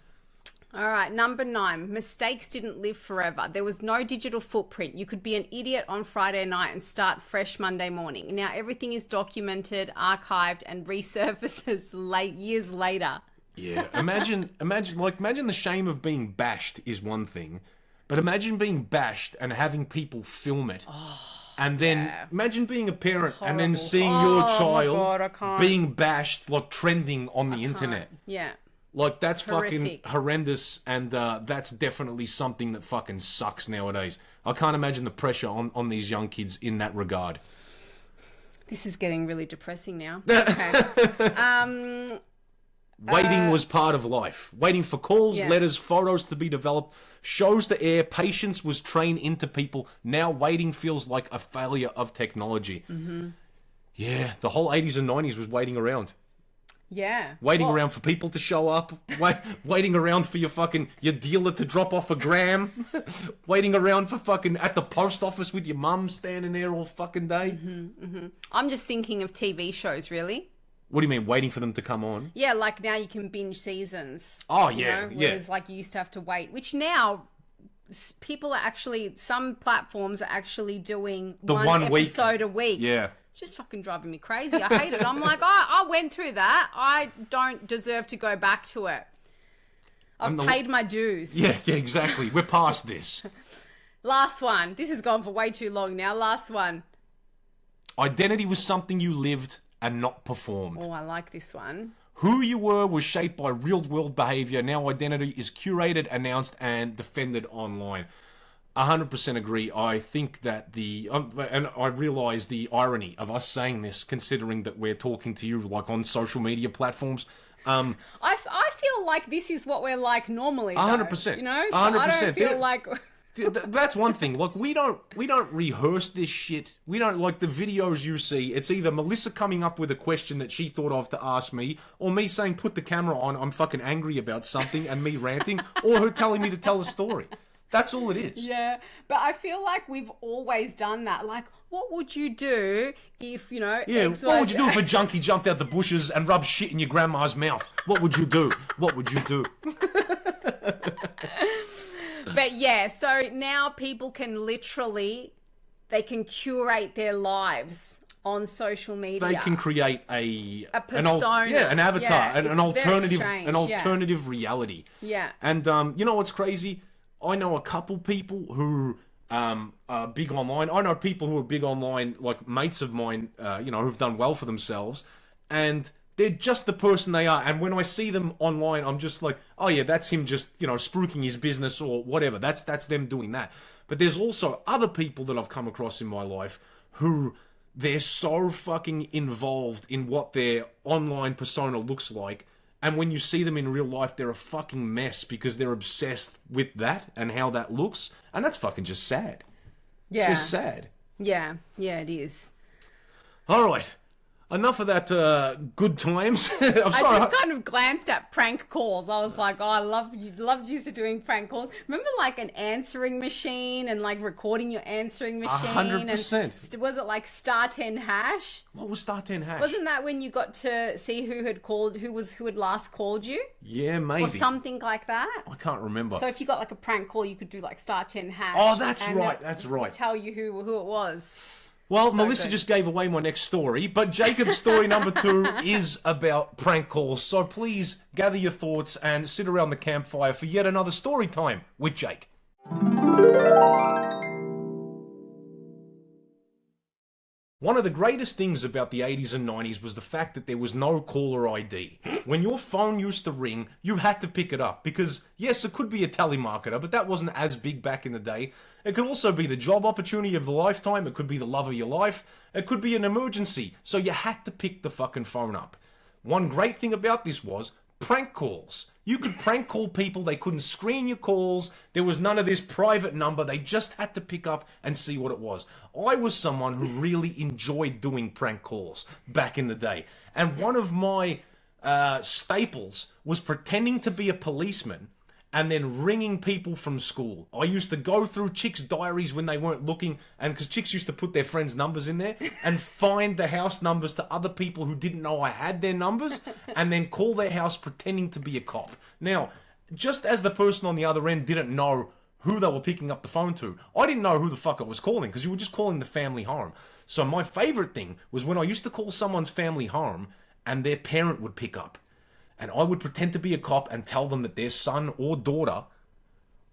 All right, number 9. Mistakes didn't live forever. There was no digital footprint. You could be an idiot on Friday night and start fresh Monday morning. Now everything is documented, archived, and resurfaces years later. Yeah, imagine the shame of being bashed is one thing, but imagine being bashed and having people film it. And then imagine being a parent and then seeing your child being bashed, like trending on the internet. Yeah. Like, that's Horrific. fucking horrendous, and that's definitely something that fucking sucks nowadays. I can't imagine the pressure on these young kids in that regard. This is getting really depressing now. Okay. Waiting was part of life. Waiting for calls, Yeah. letters, photos to be developed, shows to air, patience was trained into people. Now waiting feels like a failure of technology. Mm-hmm. Yeah, the whole 80s and 90s was waiting around. Yeah. Waiting around for people to show up, waiting around for your dealer to drop off a gram, waiting around for fucking at the post office with your mum standing there all fucking day. I'm just thinking of TV shows, really. What do you mean, waiting for them to come on? Yeah, like now you can binge seasons. Oh, you yeah, know, whereas like you used to have to wait, which now people are actually, some platforms are actually doing one episode a week. Yeah. It's just fucking driving me crazy. I hate it. I'm like, I went through that. I don't deserve to go back to it. I've paid my dues. Yeah, exactly. We're past this. Last one. This has gone for way too long now. Last one. Identity was something you lived and not performed. Oh, I like this one. Who you were was shaped by real-world behavior. Now identity is curated, announced, and defended online. 100% agree. I think that and I realise the irony of us saying this, considering that we're talking to you like on social media platforms. I feel like this is what we're like normally. 100%. You know, 100%. I don't feel like. That's one thing. Look, we don't rehearse this shit. We don't, like, the videos you see. It's either Melissa coming up with a question that she thought of to ask me, or me saying put the camera on, I'm fucking angry about something, and me ranting, or her telling me to tell a story. That's all it is. Yeah, but I feel like we've always done that. Like, what would you do if, you know... Yeah, what would you do if a junkie jumped out the bushes and rubbed shit in your grandma's mouth? What would you do? What would you do? But yeah, so now people can literally... They can curate their lives on social media. They can create a persona. an avatar, Yeah, an strange, alternative reality. Yeah. And you know what's crazy? I know a couple people who are big online. I know people who are big online, like mates of mine, who've done well for themselves, and they're just the person they are. And when I see them online, I'm just like, oh yeah, that's him just, spruiking his business or whatever. That's them doing that. But there's also other people that I've come across in my life who they're so fucking involved in what their online persona looks like. And when you see them in real life, they're a fucking mess because they're obsessed with that and how that looks. And that's fucking just sad. Yeah. It's just sad. Yeah, it is. All right. Enough of that good times. I'm sorry. I just kind of glanced at prank calls. I was like, oh, I loved used to doing prank calls. Remember like an answering machine and like recording your answering machine? 100%. And was it like *10#? What was *10#? Wasn't that when you got to see who had called, who had last called you? Yeah, maybe. Or something like that? I can't remember. So if you got like a prank call, you could do like *10#. Oh, that's and right. That's right. Tell you who it was. Well, So Melissa good. just gave away my next story, but Jacob's story number 2 is about prank calls. So please gather your thoughts and sit around the campfire for yet another story time with Jake. One of the greatest things about the 80s and 90s was the fact that there was no caller ID. When your phone used to ring, you had to pick it up because, yes, it could be a telemarketer, but that wasn't as big back in the day. It could also be the job opportunity of the lifetime. It could be the love of your life. It could be an emergency. So you had to pick the fucking phone up. One great thing about this was prank calls. You could prank call people. They couldn't screen your calls. There was none of this private number. They just had to pick up and see what it was. I was someone who really enjoyed doing prank calls back in the day. And one of my staples was pretending to be a policeman and then ringing people from school. I used to go through chicks' diaries when they weren't looking, and because chicks used to put their friends' numbers in there, and find the house numbers to other people who didn't know I had their numbers, and then call their house pretending to be a cop. Now, just as the person on the other end didn't know who they were picking up the phone to, I didn't know who the fuck I was calling, because you were just calling the family home. So my favorite thing was when I used to call someone's family home, and their parent would pick up. And I would pretend to be a cop and tell them that their son or daughter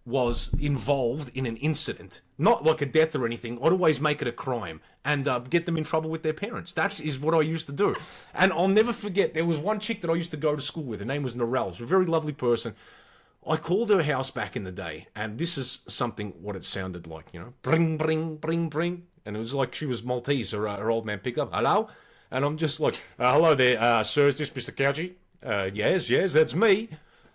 was involved in an incident. Not like a death or anything. I'd always make it a crime and get them in trouble with their parents. That is what I used to do. And I'll never forget, there was one chick that I used to go to school with. Her name was Norelle. She was a very lovely person. I called her house back in the day, and this is something what it sounded like, you know. Bring, bring, bring, bring. And it was like she was Maltese. Her old man picked up. Hello? And I'm just like, hello there, sir. Is this Mr. Couchy? Yes, that's me.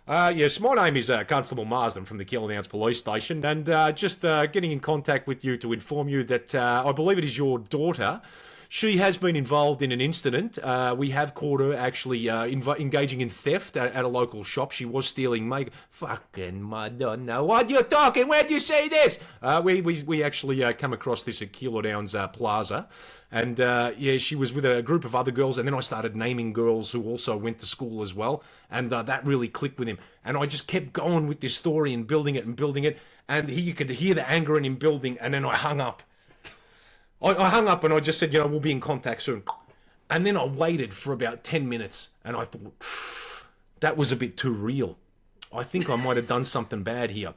Yes, my name is Constable Marsden from the Killdowns Police Station, and just getting in contact with you to inform you that I believe it is your daughter. She has been involved in an incident. We have caught her actually engaging in theft at a local shop. She was stealing makeup. Fucking Madonna, what you talking? Where'd you see this? We actually come across this at Killdowns Plaza. And yeah, she was with a group of other girls. And then I started naming girls who also went to school as well. And that really clicked with him. And I just kept going with this story and building it and building it. And you could hear the anger in him building. And then I hung up. I hung up and I just said, you know, we'll be in contact soon. And then I waited for about 10 minutes and I thought, that was a bit too real. I think I might have done something bad here.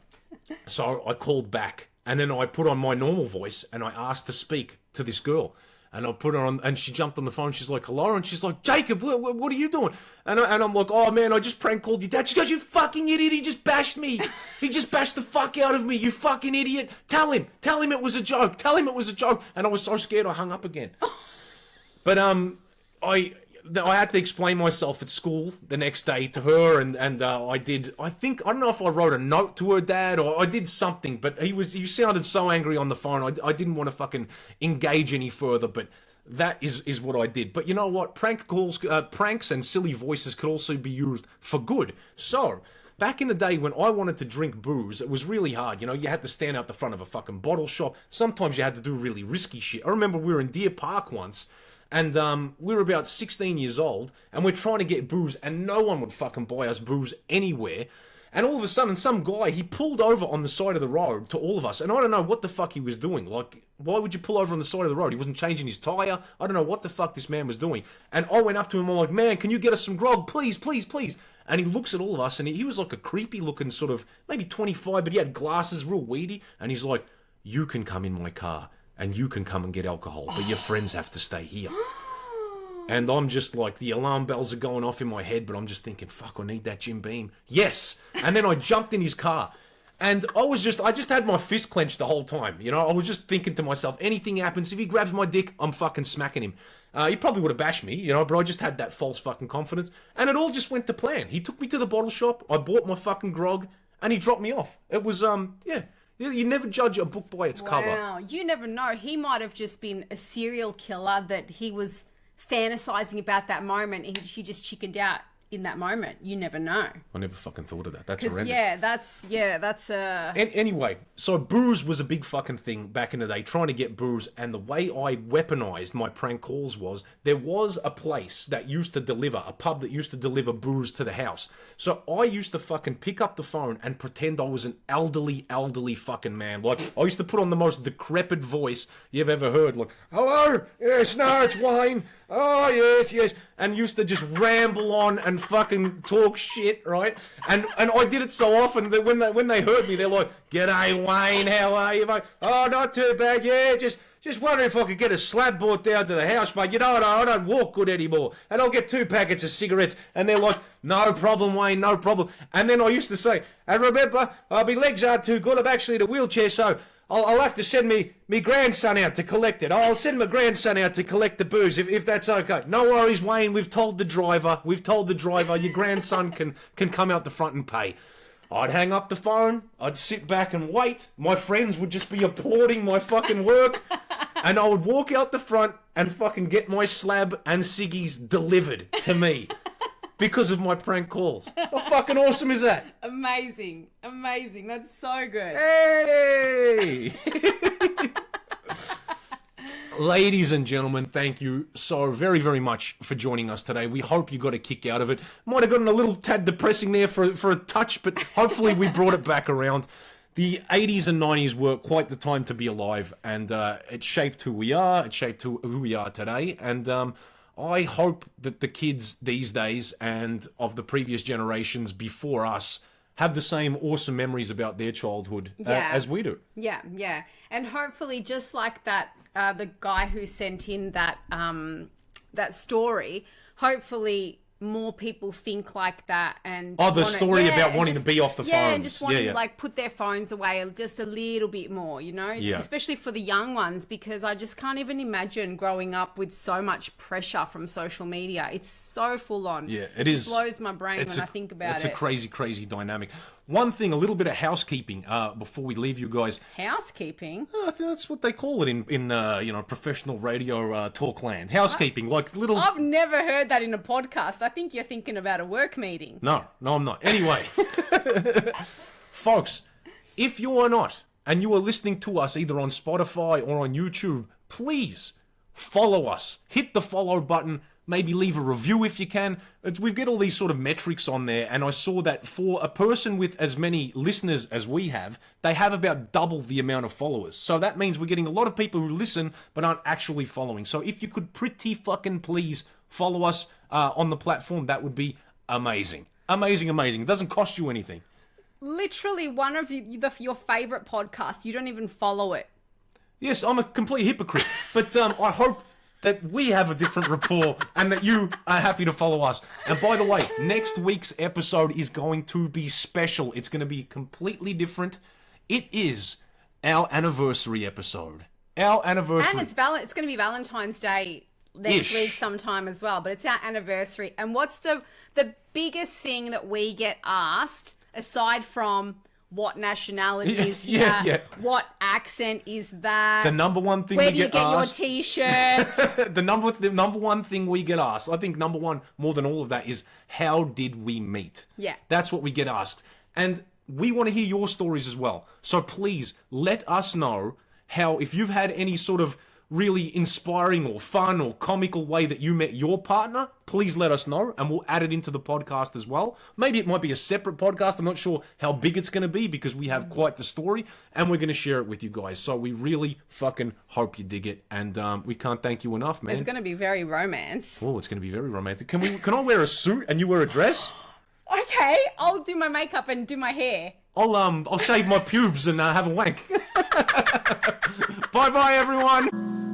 So I called back and then I put on my normal voice and I asked to speak to this girl. And I put her on, and she jumped on the phone. She's like, hello. And she's like, Jacob, what are you doing? And I'm like, oh, man, I just prank called your dad. She goes, you fucking idiot. He just bashed me. He just bashed the fuck out of me. You fucking idiot. Tell him it was a joke. Tell him it was a joke. And I was so scared I hung up again. But I had to explain myself at school the next day to her, and I don't know if I wrote a note to her dad or I did something, but he sounded so angry on the phone. I didn't want to fucking engage any further, but that is what I did. But you know what? Pranks and silly voices could also be used for good. So, back in the day when I wanted to drink booze, it was really hard. You know, you had to stand out the front of a fucking bottle shop. Sometimes you had to do really risky shit. I remember we were in Deer Park once, and we were about 16 years old, and we're trying to get booze, and no one would fucking buy us booze anywhere. And all of a sudden, some guy, he pulled over on the side of the road to all of us, and I don't know what the fuck he was doing. Like, why would you pull over on the side of the road? He wasn't changing his tyre. I don't know what the fuck this man was doing. And I went up to him, I'm like, man, can you get us some grog? Please, please, please. And he looks at all of us, and he was like a creepy looking sort of, maybe 25, but he had glasses, real weedy, and he's like, you can come in my car, and you can come and get alcohol, but your friends have to stay here. And I'm just like, the alarm bells are going off in my head, but I'm just thinking, fuck, I need that Jim Beam. Yes! And then I jumped in his car. And I just had my fist clenched the whole time. You know, I was just thinking to myself, anything happens, if he grabs my dick, I'm fucking smacking him. He probably would have bashed me, you know, but I just had that false fucking confidence. And it all just went to plan. He took me to the bottle shop, I bought my fucking grog, and he dropped me off. It was, yeah. You never judge a book by its cover. Wow, you never know. He might have just been a serial killer that he was fantasizing about that moment, and she just chickened out in that moment. You never know. I never fucking thought of that. That's horrendous. That's Anyway, so booze was a big fucking thing back in the day, trying to get booze, and the way I weaponized my prank calls was, there was a place that used to deliver, a pub that used to deliver booze to the house. So I used to fucking pick up the phone and pretend I was an elderly fucking man. Like, I used to put on the most decrepit voice you've ever heard, like, hello, yes, no, it's Wayne. Oh, yes. and used to just ramble on and fucking talk shit, right? And I did it so often that when they heard me, they're like, "G'day, Wayne, how are you, mate? Oh, not too bad, yeah, just wondering if I could get a slab brought down to the house, mate. You know, I don't walk good anymore. And I'll get 2 packets of cigarettes." And they're like, "No problem, Wayne, no problem." And then I used to say, "And remember, my legs aren't too good. I'm actually in a wheelchair, so I'll have to send me grandson out to collect it. I'll send my grandson out to collect the booze, if that's okay." "No worries, Wayne. We've told the driver. Your grandson can come out the front and pay." I'd hang up the phone. I'd sit back and wait. My friends would just be applauding my fucking work. And I would walk out the front and fucking get my slab and ciggies delivered to me because of my prank calls. How fucking awesome is that? Amazing. That's so good. Hey! Ladies and gentlemen, thank you so very, very much for joining us today. We hope you got a kick out of it. Might have gotten a little tad depressing there for a touch, but hopefully we brought it back around. The 80s and 90s were quite the time to be alive, and it shaped who we are. It shaped who we are today, and I hope that the kids these days and of the previous generations before us have the same awesome memories about their childhood as we do. Yeah. And hopefully, just like that, the guy who sent in that that story, hopefully more people think like that and the story about wanting to be off the phones. Yeah, and just wanting to like put their phones away just a little bit more, you know? Yeah. Especially for the young ones, because I just can't even imagine growing up with so much pressure from social media. It's so full on. Yeah, it just blows my brain when I think about it. It's a crazy, crazy dynamic. One thing, a little bit of housekeeping before we leave you guys. Housekeeping? I think that's what they call it in professional radio talk land. Housekeeping, like little... I've never heard that in a podcast. I think you're thinking about a work meeting. No, I'm not. Anyway, folks, if you are not, and you are listening to us either on Spotify or on YouTube, please follow us. Hit the follow button. Maybe leave a review if you can. We've got all these sort of metrics on there, and I saw that for a person with as many listeners as we have, they have about double the amount of followers. So that means we're getting a lot of people who listen but aren't actually following. So if you could pretty fucking please follow us on the platform, that would be amazing. Amazing. It doesn't cost you anything. Literally one of your favorite podcasts, you don't even follow it. Yes, I'm a complete hypocrite, but I hope that we have a different rapport and that you are happy to follow us. And by the way, next week's episode is going to be special. It's going to be completely different. It is our anniversary episode. Our anniversary. And it's going to be Valentine's Day next week sometime as well, but it's our anniversary. And what's the biggest thing that we get asked, aside from what nationality is what accent is that? The number one thing Where we get asked. Where do you get your t-shirts? the number one thing we get asked, I think number one more than all of that, is how did we meet? Yeah. That's what we get asked. And we want to hear your stories as well. So please let us know how, if you've had any sort of really inspiring or fun or comical way that you met your partner, please let us know and we'll add it into the podcast as well. Maybe it might be a separate podcast. I'm not sure how big it's going to be because we have quite the story and we're going to share it with you guys. So we really fucking hope you dig it, and we can't thank you enough, man. It's going to be very romance. Oh, it's going to be very romantic. Can I wear a suit and you wear a dress? Okay, I'll do my makeup and do my hair. I'll shave my pubes and have a wank. Bye everyone.